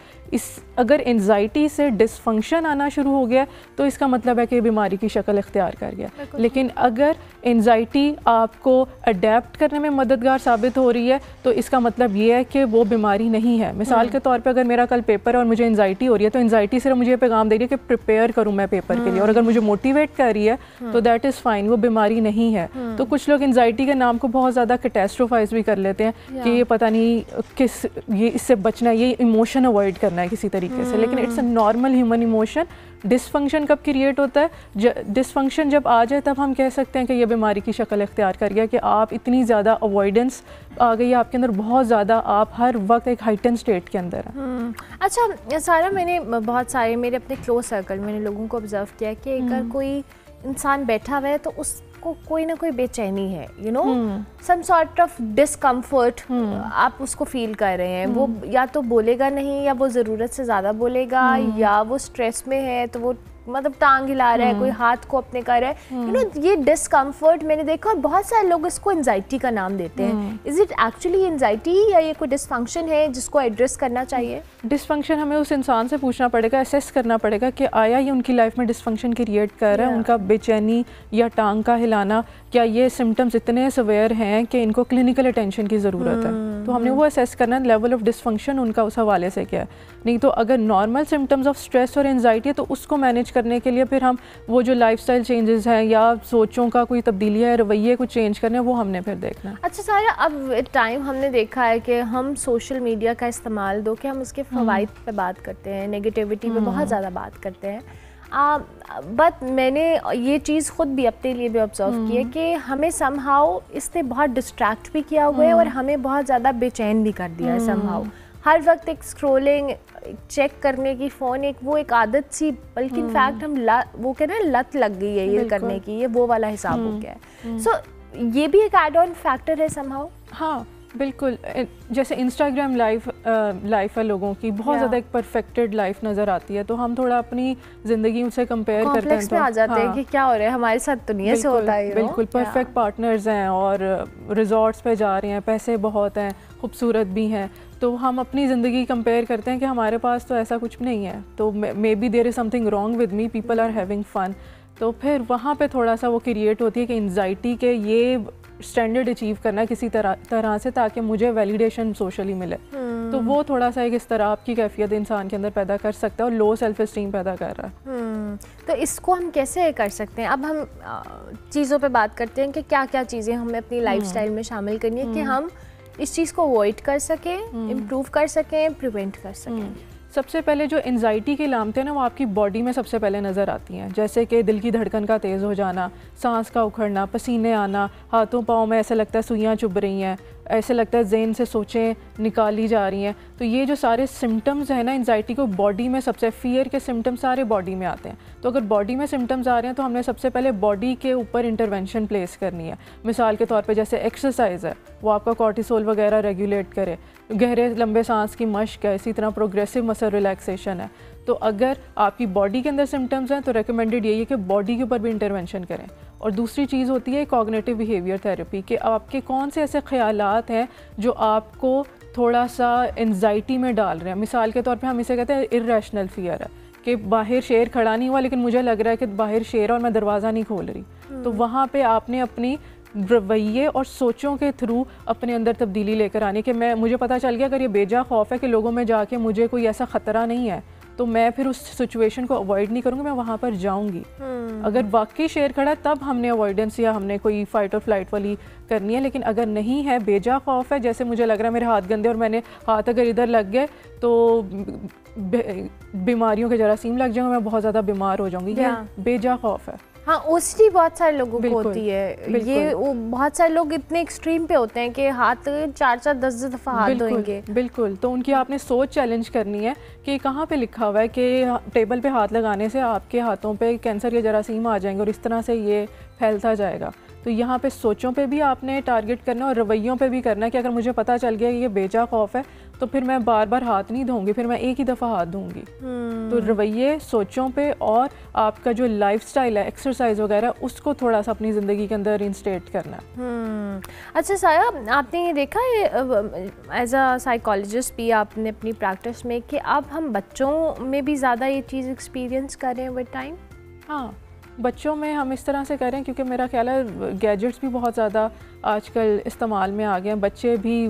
अगर एंजाइटी से डिसफंक्शन आना शुरू हो गया तो इसका मतलब है कि बीमारी की शक्ल इख्तियार कर गया। लेकिन अगर एंजाइटी आपको अडेप्ट करने में मददगार साबित हो रही है तो इसका मतलब ये है कि वो बीमारी नहीं है। मिसाल के तौर पे अगर मेरा कल पेपर है और मुझे एंजाइटी हो रही है, तो एंजाइटी सिर्फ मुझे पैगाम दे रही है कि प्रिपेयर करूँ मैं पेपर के लिए, और अगर मुझे मोटिवेट कर रही है तो दैट इज़ फाइन, वो बीमारी नहीं है। तो कुछ लोग एंजाइटी के नाम को बहुत ज़्यादा कैटास्ट्रोफाइज भी कर लेते हैं कि ये पता नहीं ये इससे बचना है, ये इमोशन अवॉइड करना है किसी तरीके से, लेकिन it's a normal human emotion. Dysfunction कब क्रिएट होता है? डिसफंक्शन जब आ जाए तब हम कह सकते हैं कि ये बीमारी की शक्ल इख्तियार कर गया, कि आप इतनी ज़्यादा अवॉइडेंस आ गई है आपके अंदर, बहुत ज़्यादा आप हर वक्त एक हाइटन स्टेट के अंदर हैं। अच्छा सारा, मैंने बहुत सारे मेरे अपने क्लोज सर्कल मैंने लोगों को ऑब्जर्व किया कि अगर कोई इंसान बैठा हुआ है तो उसको कोई ना कोई बेचैनी है, you know, some sort of discomfort आप उसको फील कर रहे हैं। वो या तो बोलेगा नहीं, या वो ज़रूरत से ज़्यादा बोलेगा, या वो स्ट्रेस में है तो वो मतलब टांग हिला रहा है, कोई हाथ को अपने कर रहा है, यू नो, ये डिस्कम्फर्ट मैंने देखा। और बहुत सारे लोग इसको एंजाइटी का नाम देते हैं। इज इट एक्चुअली एंजाइटी या ये कोई डिसफंक्शन है जिसको एड्रेस करना चाहिए? डिसफंक्शन हमें उस इंसान से पूछना पड़ेगा, असेस करना पड़ेगा कि आया ये उनकी लाइफ में डिसफंक्शन क्रिएट कर रहा है। उनका बेचैनी या टांग का हिलाना, क्या ये सिम्टम्स इतने सवेयर हैं कि इनको क्लिनिकल अटेंशन की ज़रूरत है? तो हमने वो असेस करना, लेवल ऑफ डिसफंक्शन उनका उस हवाले से क्या है। नहीं तो अगर नॉर्मल सिम्टम्स ऑफ स्ट्रेस और एंजाइटी है तो उसको मैनेज करने के लिए फिर हम वो जो लाइफस्टाइल चेंजेस हैं या सोचों का कोई तब्दीली है, रवैये को चेंज करने, वो हमने फिर देखना है। अच्छा सारा, अब टाइम हमने देखा है कि हम सोशल मीडिया का इस्तेमाल दो कि हम उसके फ़वाइद पे बात करते हैं, नेगेटिविटी पे बहुत ज़्यादा बात करते हैं। बट मैंने ये चीज़ ख़ुद भी अपने लिए भी ऑब्जर्व की है कि हमें समहाउ इसने बहुत डिस्ट्रैक्ट भी किया हुआ है और हमें बहुत ज़्यादा बेचैन भी कर दिया है समहाउ। हर वक्त एक स्क्रोलिंग, चेक करने की फ़ोन, एक आदत सी, बल्कि इनफैक्ट हम वो कहते हैं लत लग गई है ये करने की, ये वो वाला हिसाब हो गया है। सो ये भी एक एड ऑन फैक्टर है समहाउ। हाँ बिल्कुल, जैसे इंस्टाग्राम लाइफ है लोगों की, बहुत ज़्यादा एक परफेक्टेड लाइफ नज़र आती है, तो हम थोड़ा अपनी ज़िंदगी उनसे कंपेयर करते हैं तो आ जाते हैं कि क्या हो रहा है हमारे साथ, दुनिया से होता है। बिल्कुल परफेक्ट पार्टनर्स हैं और रिजॉर्ट्स पे जा रहे हैं, पैसे बहुत हैं, खूबसूरत भी हैं, तो हम अपनी ज़िंदगी कंपेयर करते हैं कि हमारे पास तो ऐसा कुछ नहीं है, तो maybe there is something wrong with me, people are having fun. तो फिर वहाँ पे थोड़ा सा वो क्रिएट होती है कि एंजाइटी के ये स्टैंडर्ड अचीव करना किसी तरह से ताकि मुझे वैलिडेशन सोशली मिले। तो वो थोड़ा सा एक इस तरह आपकी कैफियत इंसान के अंदर पैदा कर सकता है और लो सेल्फ एस्टीम पैदा कर रहा है। तो इसको हम कैसे कर सकते हैं? अब हम चीज़ों पे बात करते हैं कि क्या क्या चीज़ें हमें अपनी लाइफस्टाइल में शामिल करनी है कि हम इस चीज़ को अवॉइड कर सकें, इम्प्रूव कर सकें, प्रिवेंट कर सकें। सबसे पहले जो एंजाइटी की अलामतें हैं ना वो आपकी बॉडी में सबसे पहले नज़र आती हैं, जैसे कि दिल की धड़कन का तेज़ हो जाना, सांस का उखड़ना, पसीने आना, हाथों पाँव में ऐसा लगता है सुइयाँ चुभ रही हैं, ऐसे लगता है ज़हन से सोचें निकाली जा रही हैं। तो ये जो सारे सिम्टम्स हैं ना एंजाइटी को, बॉडी में सबसे फ़ियर के सिम्टम्स सारे बॉडी में आते हैं। तो अगर बॉडी में सिम्टम्स आ रहे हैं तो हमने सबसे पहले बॉडी के ऊपर इंटरवेंशन प्लेस करनी है। मिसाल के तौर पे जैसे एक्सरसाइज है, वो आपका कॉर्टिसोल वगैरह रेगुलेट करे, गहरे लंबे सांस की मश्क है, इसी तरह प्रोग्रेसिव मसल रिलैक्सेशन है। तो अगर आपकी बॉडी के अंदर सिम्टम्स हैं तो रिकमेंडेड यही है कि बॉडी के ऊपर भी इंटरवेंशन करें। और दूसरी चीज़ होती है कॉग्निटिव बिहेवियर थेरेपी, कि आपके कौन से ऐसे ख्यालात हैं जो आपको थोड़ा सा एंजाइटी में डाल रहे हैं। मिसाल के तौर पे हम इसे कहते हैं इर्रेशनल फियर है, कि बाहर शेर खड़ा नहीं हुआ लेकिन मुझे लग रहा है कि बाहर शेर और मैं दरवाज़ा नहीं खोल रही। तो वहाँ पे आपने अपनी रवैये और सोचों के थ्रू अपने अंदर तब्दीली लेकर आनी, कि मुझे पता चल गया अगर ये बेजा खौफ है कि लोगों में जाके मुझे कोई ऐसा ख़तरा नहीं है, तो मैं फिर उस सिचुएशन को अवॉइड नहीं करूँगी, मैं वहाँ पर जाऊँगी। अगर वाकई शेर खड़ा है तब हमने अवॉइडेंस या हमने कोई फ़ाइट और फ्लाइट वाली करनी है। लेकिन अगर नहीं है, बेजा खौफ है, जैसे मुझे लग रहा है मेरे हाथ गंदे और मैंने हाथ अगर इधर लग गए तो बीमारियों के जरासीम लग जाएंगे, मैं बहुत ज़्यादा बीमार हो जाऊँगी, ये बेजा खौफ है। हाँ, ओसिडी बहुत सारे लोगों को होती है। ये वो बहुत सारे लोग इतने एक्सट्रीम पे होते हैं कि हाथ 4-4 10 दफ़ा हाथ धोएंगे। बिल्कुल, तो उनकी आपने सोच चैलेंज करनी है कि कहाँ पे लिखा हुआ है कि टेबल पे हाथ लगाने से आपके हाथों पे कैंसर के जरासीम आ जाएंगे और इस तरह से ये फैलता जाएगा। तो यहाँ पे सोचों पे भी आपने टारगेट करना है और रवैयों पे भी करना है कि अगर मुझे पता चल गया कि ये बेजा खौफ है तो फिर मैं बार बार हाथ नहीं धोऊंगी, फिर मैं एक ही दफ़ा हाथ धोऊंगी। तो रवैये, सोचों पे और आपका जो लाइफस्टाइल है, एक्सरसाइज वगैरह, उसको थोड़ा सा अपनी ज़िंदगी के अंदर इंस्टेट करना है। अच्छा साया, आपने ये देखा है एज अ साइकोलॉजिस्ट भी आपने अपनी प्रैक्टिस में कि अब हम बच्चों में भी ज़्यादा ये चीज़ एक्सपीरियंस कर रहे हैं विद टाइम? हाँ, बच्चों में हम इस तरह से करें क्योंकि मेरा ख्याल है गैजेट्स भी बहुत ज़्यादा आजकल इस्तेमाल में आ गए हैं, बच्चे भी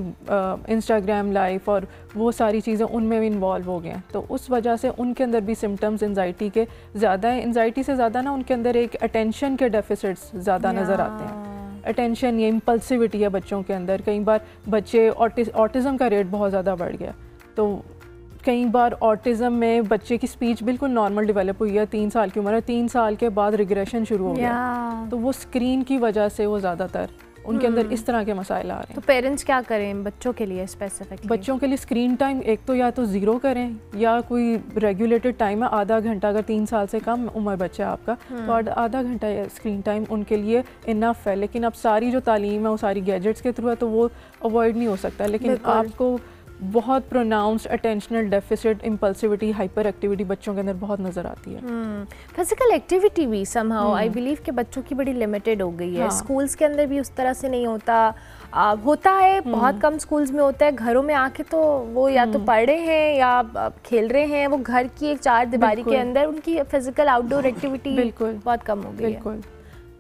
इंस्टाग्राम लाइफ और वो सारी चीज़ें उनमें भी इन्वॉल्व हो गए हैं, तो उस वजह से उनके अंदर भी सिम्टम्स एंजाइटी के ज़्यादा हैं। एंजाइटी से ज़्यादा ना उनके अंदर एक अटेंशन के डेफिसिट्स ज़्यादा नज़र आते हैं। अटेंशन, ये इम्पल्सिविटी है बच्चों के अंदर। कई बार बच्चे ऑटिज़म का रेट बहुत ज़्यादा बढ़ गया, तो कई बार ऑटिज़म में बच्चे की स्पीच बिल्कुल नॉर्मल डेवलप हुई है, 3 साल की उम्र है, 3 साल के बाद रिग्रेशन शुरू हो गया। तो वो स्क्रीन की वजह से वो ज़्यादातर उनके अंदर इस तरह के मसाइल आ रहे हैं। तो पेरेंट्स क्या करें बच्चों के लिए स्पेसिफिक? बच्चों के लिए स्क्रीन टाइम एक तो या तो ज़ीरो करें या कोई रेगुलेटेड टाइम है, आधा घंटा। अगर 3 साल से कम उम्र बच्चा है आपका तो आधा घंटा स्क्रीन टाइम उनके लिए इनफ है। लेकिन अब सारी जो तालीम है वो सारी गैजेट्स के थ्रू है तो वो अवॉइड नहीं हो सकता। लेकिन आपको बहुत pronounced attentional deficit, impulsivity, hyper activity बच्चों के अंदर बहुत नज़र आती है। फिजिकल एक्टिविटी भी समहाउ आई बिलीव कि बच्चों की बड़ी लिमिटेड हो गई है। स्कूल्स के अंदर भी उस तरह से नहीं होता, होता है बहुत कम स्कूल्स में होता है। घरों में आके तो वो या तो पढ़ रहे हैं या खेल रहे हैं, वो घर की एक 4 दीवारी के अंदर उनकी फिजिकल आउटडोर एक्टिविटी बहुत कम हो गई है।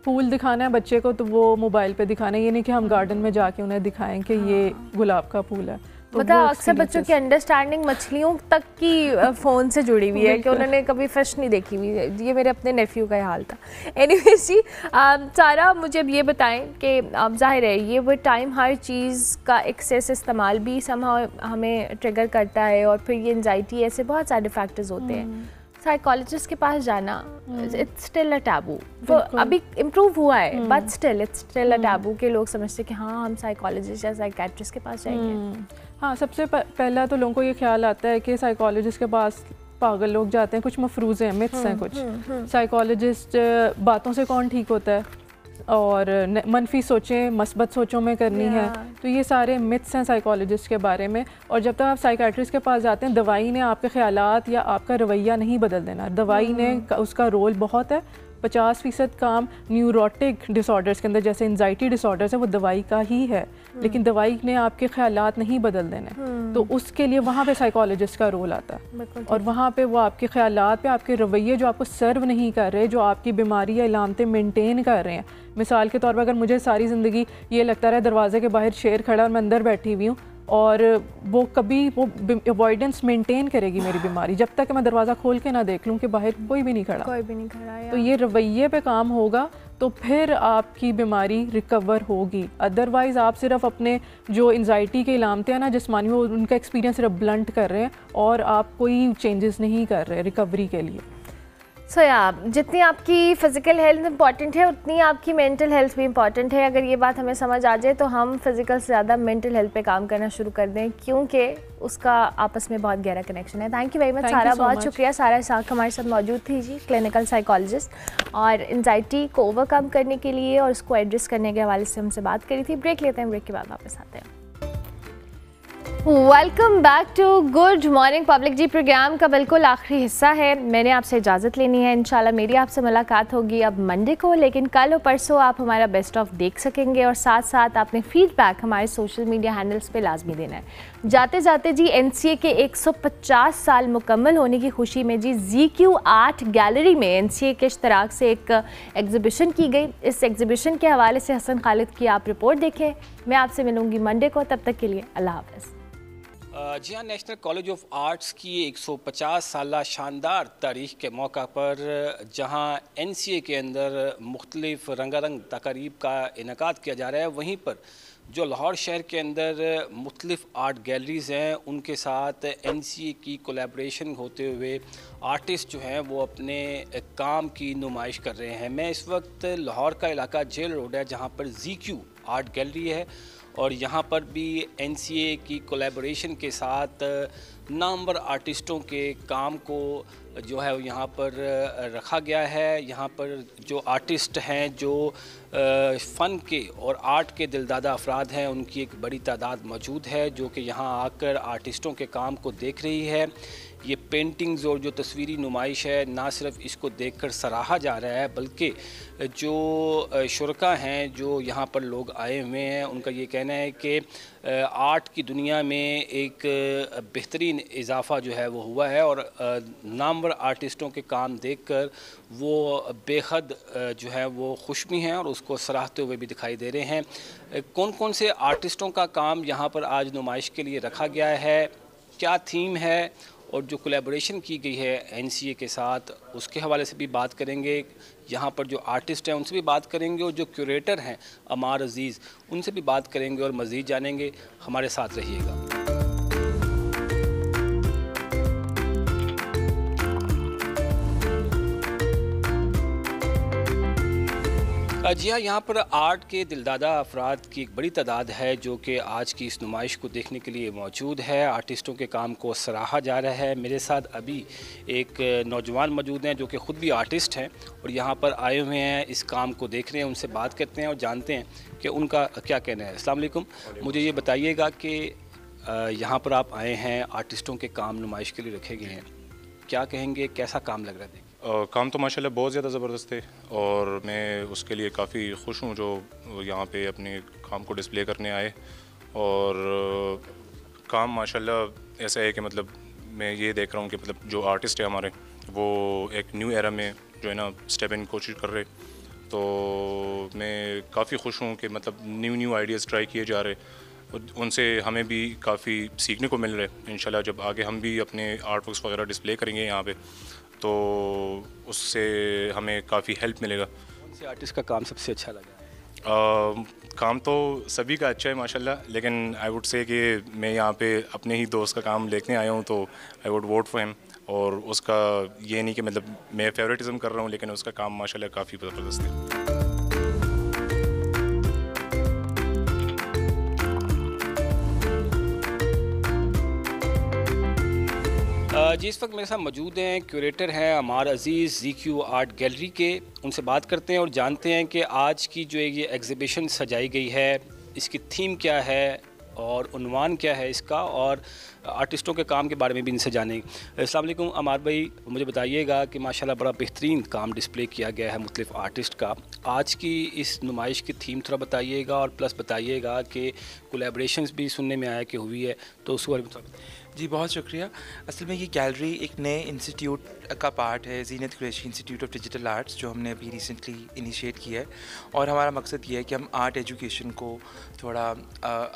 फूल दिखाना है बच्चे को तो वो मोबाइल पे दिखाना है, ये नहीं कि हम गार्डन में जाके उन्हें दिखाएं कि ये गुलाब का फूल है। तो मतलब अक्सर बच्चों की अंडरस्टैंडिंग मछलियों तक की फ़ोन से जुड़ी हुई है कि उन्होंने कभी फिश नहीं देखी हुई है। ये मेरे अपने नेफ्यू का हाल था। एनीवेज जी, सारा मुझे अब ये बताएं कि अब जाहिर है ये वो टाइम हर चीज़ का एक्सेस इस्तेमाल भी समहाउ हमें ट्रिगर करता है और फिर ये एंजाइटी, ऐसे बहुत सारे फैक्टर्स होते हैं। साइकोलॉजिस्ट के पास जाना इट्स स्टिल अ टैबू। वो अभी इम्प्रूव हुआ है but still it's still a taboo कि लोग समझते हैं कि हाँ हम साइकोलॉजिस्ट या साइकेट्रिस्ट के पास जाएंगे। हाँ, सबसे पहला तो लोगों को ये ख्याल आता है कि साइकोलॉजिस्ट के पास पागल लोग जाते हैं, कुछ मफरूज़ हैं, मिथ्स हैं कुछ। साइकोलॉजिस्ट बातों से कौन ठीक होता है और मनफी सोचें मस्बत सोचों में करनी है, तो ये सारे मिथ्स हैं साइकोलॉजिस्ट के बारे में। और जब तक आप साइकेट्रिस्ट के पास जाते हैं, दवाई ने आपके ख्यालात या आपका रवैया नहीं बदल देना। दवाई ने उसका रोल बहुत है, 50% काम न्यूरोटिक डिसऑर्डर्स के अंदर जैसे एंजाइटी डिसऑर्डर्स है वो दवाई का ही है, लेकिन दवाई ने आपके ख्यालात नहीं बदल देने। तो उसके लिए वहाँ पे साइकोलॉजिस्ट का रोल आता है और वहाँ पे वो आपके ख्यालात पे, आपके रवैये जो आपको सर्व नहीं कर रहे, जो आपकी बीमारी या इलामतें मेंटेन कर रहे हैं। मिसाल के तौर पर अगर मुझे सारी ज़िंदगी ये लगता रहा दरवाजे के बाहर शेर खड़ा और मैं अंदर बैठी हुई हूँ और वो कभी वो अवॉइडेंस मेंटेन करेगी मेरी बीमारी जब तक मैं दरवाज़ा खोल के ना देख लूँ कि बाहर कोई भी नहीं खड़ा है। तो ये रवैये पे काम होगा तो फिर आपकी बीमारी रिकवर होगी। अदरवाइज़ आप सिर्फ अपने जो एंजाइटी के इलामते हैं ना जिस्मानी, वो उनका एक्सपीरियंस सिर्फ ब्लंट कर रहे हैं और आप कोई चेंजेस नहीं कर रहे रिकवरी के लिए। सो जितनी आपकी फ़िज़िकल हेल्थ इंपॉर्टेंट है उतनी आपकी मेंटल हेल्थ भी इंपॉर्टेंट है। अगर ये बात हमें समझ आ जाए तो हम फिज़िकल से ज़्यादा मेंटल हेल्थ पे काम करना शुरू कर दें, क्योंकि उसका आपस में बहुत गहरा कनेक्शन है। थैंक यू वेरी मच सारा, बहुत शुक्रिया। सारा इसाक हमारे साथ मौजूद थी जी, क्लिनिकल साइकोलॉजिस्ट, और एंजाइटी को ओवरकम करने के लिए और उसको एड्रेस करने के हवाले से हमसे बात करी थी। ब्रेक लेते हैं, ब्रेक के बाद वापस आते हैं। Welcome back to good morning public जी। प्रोग्राम का बिल्कुल आखिरी हिस्सा है, मैंने आपसे इजाज़त लेनी है। इंशाल्लाह मेरी आपसे मुलाकात होगी अब मंडे को, लेकिन कल और परसों आप हमारा बेस्ट ऑफ देख सकेंगे और साथ साथ आपने फीडबैक हमारे सोशल मीडिया हैंडल्स पे लाजमी देना है। जाते जाते जी NCA के 150 साल मुकम्मल होने की खुशी में जी ZQ आर्ट गैलरी में NCA के इश्तराक से एक एग्ज़िबिशन की गई। इस एग्ज़िबिशन के हवाले से हसन खालिद की आप रिपोर्ट देखें। मैं आपसे मिलूँगी मंडे को, तब तक के लिए अल्लाह हाफ़िज़। जी हाँ, नेशनल कॉलेज ऑफ आर्ट्स की 150 साला शानदार तारीख़ के मौका पर जहाँ NCA के अंदर मुख्तलिफ़ रंगारंग तकारीब का इनेकाद किया जा रहा है, वहीं पर जो लाहौर शहर के अंदर मुख्तलिफ़ आर्ट गैलरीज़ हैं उनके साथ NCA की कोलैबोरेशन होते हुए आर्टिस्ट जो हैं वो अपने काम की नुमाइश कर रहे हैं। मैं इस वक्त लाहौर का इलाका जेल रोड है जहाँ पर ZQ आर्ट गैलरी है और यहाँ पर भी NCA की कोलैबोरेशन के साथ नामवर आर्टिस्टों के काम को जो है यहाँ पर रखा गया है। यहाँ पर जो आर्टिस्ट हैं, जो फ़न के और आर्ट के दिलदादा अफराद हैं, उनकी एक बड़ी तादाद मौजूद है जो कि यहाँ आकर आर्टिस्टों के काम को देख रही है। ये पेंटिंग्स और जो तस्वीरी नुमाइश है, ना सिर्फ इसको देखकर सराहा जा रहा है बल्कि जो शुरका हैं, जो यहाँ पर लोग आए हुए हैं, उनका ये कहना है कि आर्ट की दुनिया में एक बेहतरीन इजाफ़ा जो है वो हुआ है और नामवर आर्टिस्टों के काम देखकर वो बेहद जो है वो खुशमी हैं और उसको सराहते हुए भी दिखाई दे रहे हैं। कौन कौन से आर्टिस्टों का काम यहाँ पर आज नुमाइश के लिए रखा गया है, क्या थीम है और जो कोलैबोरेशन की गई है NCA के साथ, उसके हवाले से भी बात करेंगे। यहाँ पर जो आर्टिस्ट हैं उनसे भी बात करेंगे और जो क्यूरेटर हैं अमार अजीज़, उनसे भी बात करेंगे और मज़ीद जानेंगे। हमारे साथ रहिएगा। जी हाँ, यहाँ पर आर्ट के दिलदादा अफराद की एक बड़ी तादाद है जो कि आज की इस नुमाइश को देखने के लिए मौजूद है। आर्टिस्टों के काम को सराहा जा रहा है। मेरे साथ अभी एक नौजवान मौजूद हैं जो कि ख़ुद भी आर्टिस्ट हैं और यहाँ पर आए हुए हैं, इस काम को देख रहे हैं। उनसे बात करते हैं और जानते हैं कि उनका क्या कहना है। अस्सलाम वालेकुम, मुझे ये बताइएगा कि यहाँ पर आप आए हैं, आर्टिस्टों के काम नुमाइश के लिए रखे गए हैं, क्या कहेंगे, कैसा काम लग रहा है? काम तो माशाल्लाह बहुत ज़्यादा ज़बरदस्त है और मैं उसके लिए काफ़ी खुश हूँ जो यहाँ पे अपने काम को डिस्प्ले करने आए। और काम माशाल्लाह ऐसा है कि मतलब मैं ये देख रहा हूँ कि मतलब जो आर्टिस्ट है हमारे, वो एक न्यू एरा में जो है ना स्टेप इन कोशिश कर रहे। तो मैं काफ़ी खुश हूँ कि मतलब न्यू आइडियाज़ ट्राई किए जा रहे, उनसे हमें भी काफ़ी सीखने को मिल रहा है। इंशाल्लाह जब आगे हम भी अपने आर्ट वर्क्स वगैरह डिस्प्ले करेंगे यहाँ पे तो उससे हमें काफ़ी हेल्प मिलेगा। कौन से आर्टिस्ट का काम सबसे अच्छा लगा? काम तो सभी का अच्छा है माशाल्लाह, लेकिन आई वुड से कि मैं यहाँ पे अपने ही दोस्त का काम देखने आया हूँ तो I would vote for him. और उसका ये नहीं कि मतलब मैं फेवरेटिज्म कर रहा हूँ, लेकिन उसका काम माशाल्लाह काफ़ी ज़बरदस्त है। जी, इस वक्त मेरे साथ मौजूद हैं, क्यूरेटर हैं अमार अजीज़ ZQ आर्ट गैलरी के। उनसे बात करते हैं और जानते हैं कि आज की जो ये एग्ज़िबिशन सजाई गई है, इसकी थीम क्या है और उन्वान क्या है इसका, और आर्टिस्टों के काम के बारे में भी इनसे जानेंगे। अस्सलाम वालेकुम अमार भाई, मुझे बताइएगा कि माशाल्लाह बड़ा बेहतरीन काम डिस्प्ले किया गया है मुख्तलिफ आर्टिस्ट का। आज की इस नुमाइश की थीम थोड़ा बताइएगा और प्लस बताइएगा कि कोलैबोरेशंस भी सुनने में आया कि हुई है, तो उस बारे में थोड़ा। जी बहुत शुक्रिया। असल में ये गैलरी एक नए इंस्टीट्यूट का पार्ट है, Zeenat Qureshi institute of digital arts, जो हमने अभी रिसेंटली इनिशिएट किया है। और हमारा मकसद ये है कि हम आर्ट एजुकेशन को थोड़ा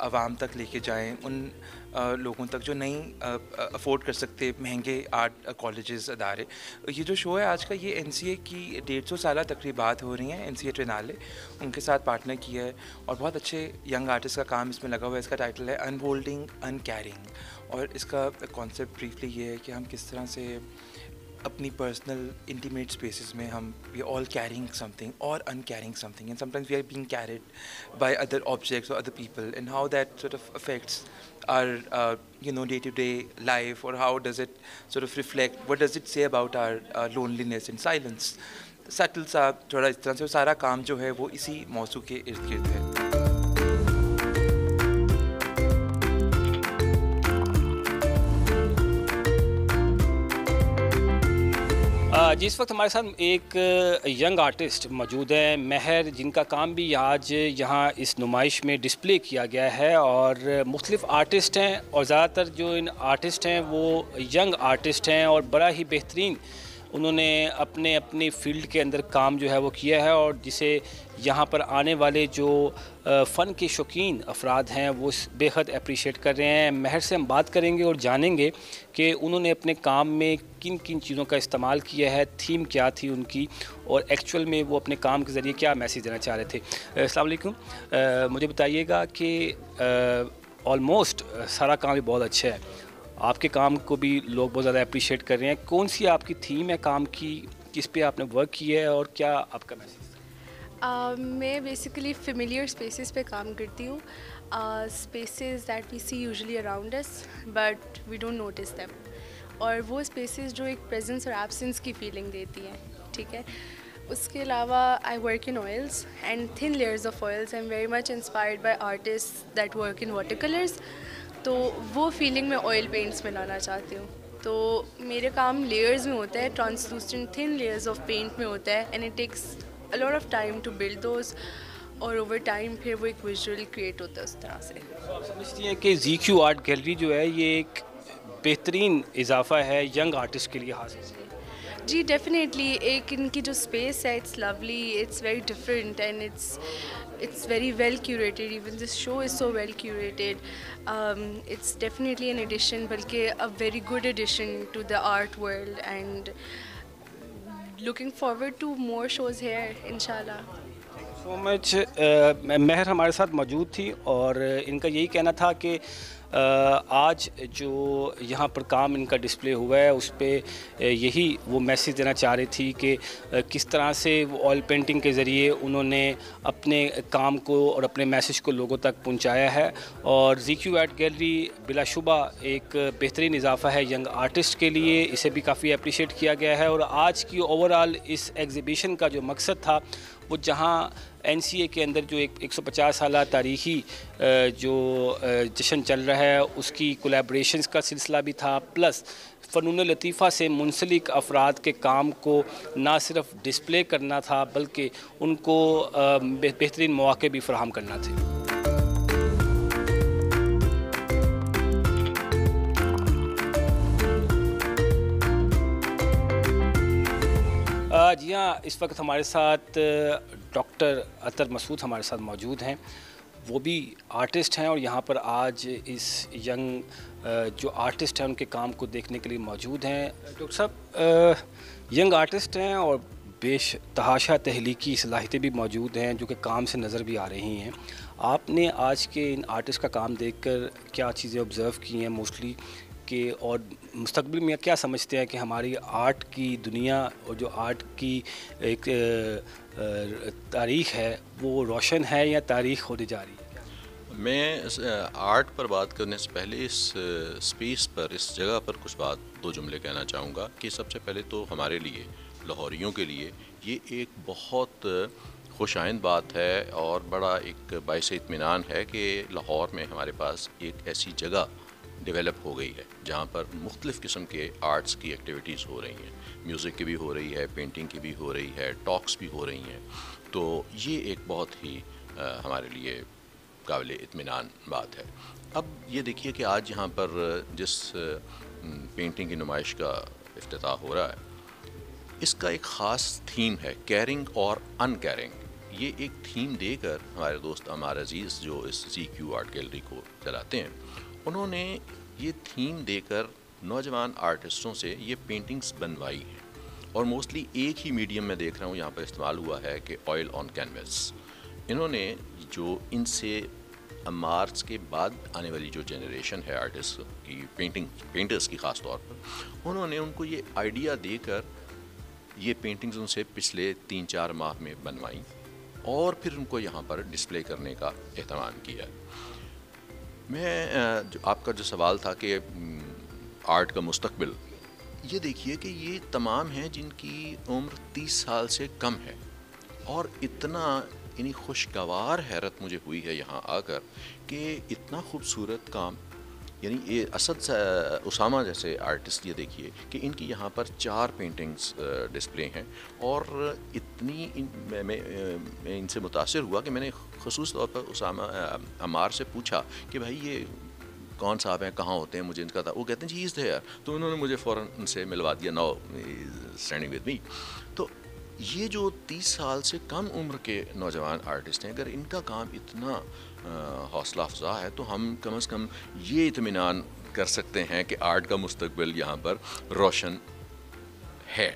आवाम तक लेके जाएं, उन लोगों तक जो नहीं अफोर्ड कर सकते महंगे आर्ट कॉलेजेस अदारे। ये जो शो है आज का, ये NCA की 150 साला तकरीबात हो रही हैं, NCA ट्रिनाले उनके साथ पार्टनर किया है और बहुत अच्छे यंग आर्टिस्ट का काम इसमें लगा हुआ है। इसका टाइटल है अनहोल्डिंग अनकैरिंग, और इसका कॉन्सेप्ट ब्रीफली ये है कि हम किस तरह से अपनी पर्सनल इंटीमेट स्पेसेस में हम वी ऑल कैरिंग समथिंग और uncarrying something, and sometimes we are being carried by other objects और other people, and how that sort of affects our day-to-day life, or how does it sort of reflect, what does it say about our loneliness and silence. Subtle सा थोड़ा इस तरह से सारा काम जो है वो इसी मौजू के इर्द गिर्द है। जिस वक्त हमारे साथ एक यंग आर्टिस्ट मौजूद है, महर, जिनका काम भी आज यहाँ इस नुमाइश में डिस्प्ले किया गया है। और मुख्तलिफ आर्टिस्ट हैं और ज़्यादातर जो इन आर्टिस्ट हैं वो यंग आर्टिस्ट हैं और बड़ा ही बेहतरीन उन्होंने अपनी फ़ील्ड के अंदर काम जो है वो किया है, और जिसे यहाँ पर आने वाले जो फ़न के शौकीन अफराद हैं वो बेहद अप्रिशिएट कर रहे हैं। महर से हम बात करेंगे और जानेंगे कि उन्होंने अपने काम में किन किन चीज़ों का इस्तेमाल किया है, थीम क्या थी उनकी, और एक्चुअल में वो अपने काम के ज़रिए क्या मैसेज देना चाह रहे थे। अस्सलाम वालेकुम। मुझे बताइएगा कि ऑलमोस्ट सारा काम भी बहुत अच्छा है, आपके काम को भी लोग बहुत ज़्यादा अप्रिशिएट कर रहे हैं। कौन सी आपकी थीम है काम की, किस पे आपने वर्क किया है और क्या आपका मैसेज? मैं बेसिकली फेमिलियर स्पेसेस पे काम करती हूँ, spaces that we see usually around us but we don't notice them, और वो स्पेसेस जो एक प्रेजेंस और एब्सेंस की फीलिंग देती हैं, ठीक है। उसके अलावा I work in oils and thin layers of oils. I am very much inspired by artist that work in water colours, तो वो फीलिंग मैं ऑयल पेंट्स में लाना चाहती हूँ। तो मेरे काम लेयर्स में होता है, translucent thin layers of paint में होता है, and it takes a lot of time to build those, और ओवर टाइम फिर वो एक विजुअल क्रिएट होता है उस तरह से। आप समझती हैं कि ZQ आर्ट गैलरी जो है ये एक बेहतरीन इजाफा है यंग आर्टिस्ट के लिए हासिल? जी डेफिनेटली, एक इनकी जो स्पेस है it's lovely, it's very different and it's very well curated. Even this show is so well curated. It's definitely an addition, balki a very good addition to the art world, and looking forward to more shows here inshallah. So much. महर हमारे साथ मौजूद थी और इनका यही कहना था कि आज जो यहाँ पर काम इनका डिस्प्ले हुआ है उस पर यही वो मैसेज देना चाह रही थी कि किस तरह से वो ऑयल पेंटिंग के ज़रिए उन्होंने अपने काम को और अपने मैसेज को लोगों तक पहुँचाया है। और ZQ आर्ट गैलरी बिलाशुबा एक बेहतरीन इजाफा है यंग आर्टिस्ट के लिए, इसे भी काफ़ी अप्रिशिएट किया गया है। और आज की ओवरऑल इस एग्ज़िबिशन का जो मकसद था वो जहाँ NCA के अंदर जो एक 150 साला तारीख़ी जो जश्न चल रहा है उसकी कोलैबोरेशंस का सिलसिला भी था, प्लस फ़नून लतीफ़ा से मुंसलिक अफराद के काम को ना सिर्फ डिस्प्ले करना था बल्कि उनको बेहतरीन मौक़े भी फराहम करना थे। जी हाँ, इस वक्त हमारे साथ डॉक्टर अतर मसूद हमारे साथ मौजूद हैं। वो भी आर्टिस्ट हैं और यहाँ पर आज इस यंग जो आर्टिस्ट हैं उनके काम को देखने के लिए मौजूद हैं। डॉक्टर साहब, यंग आर्टिस्ट हैं और बेशतहाशा तहलीकी सलाहियतें भी मौजूद हैं जो कि काम से नज़र भी आ रही हैं। आपने आज के इन आर्टिस्ट का काम देखकर क्या चीज़ें ऑब्ज़र्व की हैं मोस्टली के, और मुस्तकबिल में क्या समझते हैं कि हमारी आर्ट की दुनिया और जो आर्ट की एक तारीख़ है वो रोशन है या तारीख़ होने जा रही है? मैं आर्ट पर बात करने से पहले इस स्पेस पर, इस जगह पर कुछ दो जुमले कहना चाहूँगा कि सबसे पहले तो हमारे लिए, लाहौरियों के लिए ये एक बहुत खुशाइंद बात है और बड़ा एक बाइस इत्मीनान है कि लाहौर में हमारे पास एक ऐसी जगह डेवलप हो गई है जहाँ पर मुख्तलिफ़ किस्म के आर्ट्स की एक्टिविटीज़ हो रही हैं, म्यूज़िक की भी हो रही है, पेंटिंग की भी हो रही है, टॉक्स भी हो रही हैं। तो ये एक बहुत ही हमारे लिए काबिल इत्मीनान बात है। अब ये देखिए कि आज यहाँ पर जिस पेंटिंग की नुमाइश का इफ्तिताह हो रहा है, इसका एक ख़ास थीम है, केयरिंग और अनकेयरिंग। ये एक थीम देकर हमारे दोस्त अमार अजीज़ जो इस ZQ आर्ट गैलरी को चलाते हैं, उन्होंने ये थीम देकर नौजवान आर्टिस्टों से ये पेंटिंग्स बनवाई हैं। और मोस्टली एक ही मीडियम में देख रहा हूँ यहाँ पर इस्तेमाल हुआ है कि ऑयल ऑन कैनवस। इन्होंने जो इनसे अमार्स के बाद आने वाली जो जनरेशन है आर्टिस्ट की, पेंटर्स की ख़ास तौर पर, उन्होंने उनको ये आइडिया देकर ये पेंटिंग्स उनसे पिछले 3-4 माह में बनवाई और फिर उनको यहाँ पर डिस्प्ले करने का एहतमाम किया। मैं जो आपका जो सवाल था कि आर्ट का मुस्तकबिल, ये देखिए कि ये तमाम हैं जिनकी उम्र 30 साल से कम है और इतना यानी खुशगवार हैरत मुझे हुई है यहाँ आकर कि इतना खूबसूरत काम, यानी ये असद उसामा जैसे आर्टिस्ट, ये देखिए कि इनकी यहाँ पर 4 पेंटिंग्स डिस्प्ले हैं और इतनी मैं इनसे मुतासिर हुआ कि मैंने ख़ुसूस तौर पर उसामा अमार से पूछा कि भाई ये कौन साहब हैं, कहाँ होते हैं, मुझे इनका था। वो कहते हैं जी इज़ देयर, तो उन्होंने मुझे फ़ौरन उनसे मिलवा दिया, नाउ स्टैंडिंग विद मी। तो ये जो 30 साल से कम उम्र के नौजवान आर्टिस्ट हैं, अगर इनका काम इतना हौसला अफजा है तो हम कम से कम ये इत्मीनान कर सकते हैं कि आर्ट का मुस्तकबिल यहाँ पर रोशन है,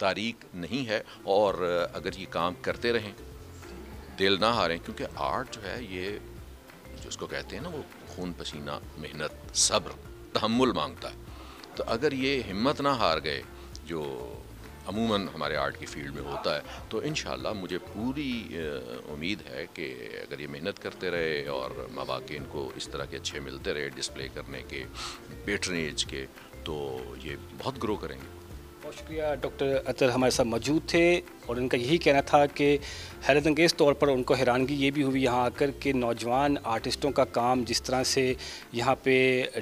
तारीक नहीं है। और अगर ये काम करते रहें, दिल ना हारें, क्योंकि आर्ट जो है ये जो उसको कहते हैं ना, वो खून पसीना, मेहनत, सब्र, तहम्मुल मांगता है। तो अगर ये हिम्मत ना हार गए जो अमूमन हमारे आर्ट की फील्ड में होता है, तो इंशाल्लाह मुझे पूरी उम्मीद है कि अगर ये मेहनत करते रहे और मौके इनको इस तरह के अच्छे मिलते रहे डिस्प्ले करने के, पेट्रनेज के, तो ये बहुत ग्रो करेंगे। बहुत शुक्रिया। डॉक्टर अतर हमारे साथ मौजूद थे और इनका यही कहना था कि हैरत अंगेज़ तौर पर उनको हैरानगी ये भी हुई यहाँ आकर के नौजवान आर्टिस्टों का काम जिस तरह से यहाँ पे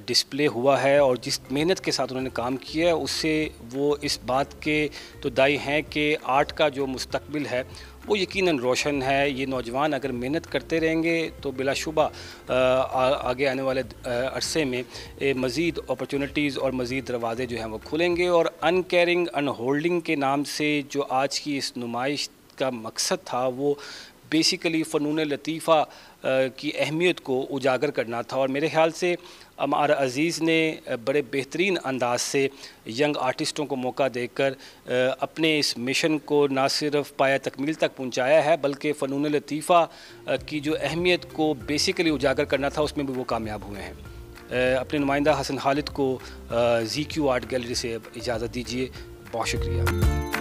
डिस्प्ले हुआ है और जिस मेहनत के साथ उन्होंने काम किया है, उससे वो इस बात के तो दाई हैं कि आर्ट का जो मुस्तकबिल है वो यकीनन रोशन है। ये नौजवान अगर मेहनत करते रहेंगे तो बिलाशुबा आगे आने वाले अरसे में मज़ीद अपॉर्चुनिटीज़ और मज़ीद दरवाज़े जो हैं वो खुलेंगे। और अनकेयरिंग अनहोल्डिंग के नाम से जो आज की इस नुमाइश का मकसद था, वो बेसिकली फ़नून लतीफ़ा की अहमियत को उजागर करना था। और मेरे ख़्याल से अमार अज़ीज़ ने बड़े बेहतरीन अंदाज से यंग आर्टिस्टों को मौका देकर अपने इस मिशन को ना सिर्फ पाया तकमील तक पहुंचाया है, बल्कि फ़नून लतीफ़ा की जो अहमियत को बेसिकली उजागर करना था, उसमें भी वो कामयाब हुए हैं। अपने नुमाइंदा हसन खालिद को ZQ आर्ट गैलरी से इजाज़त दीजिए। बहुत शुक्रिया।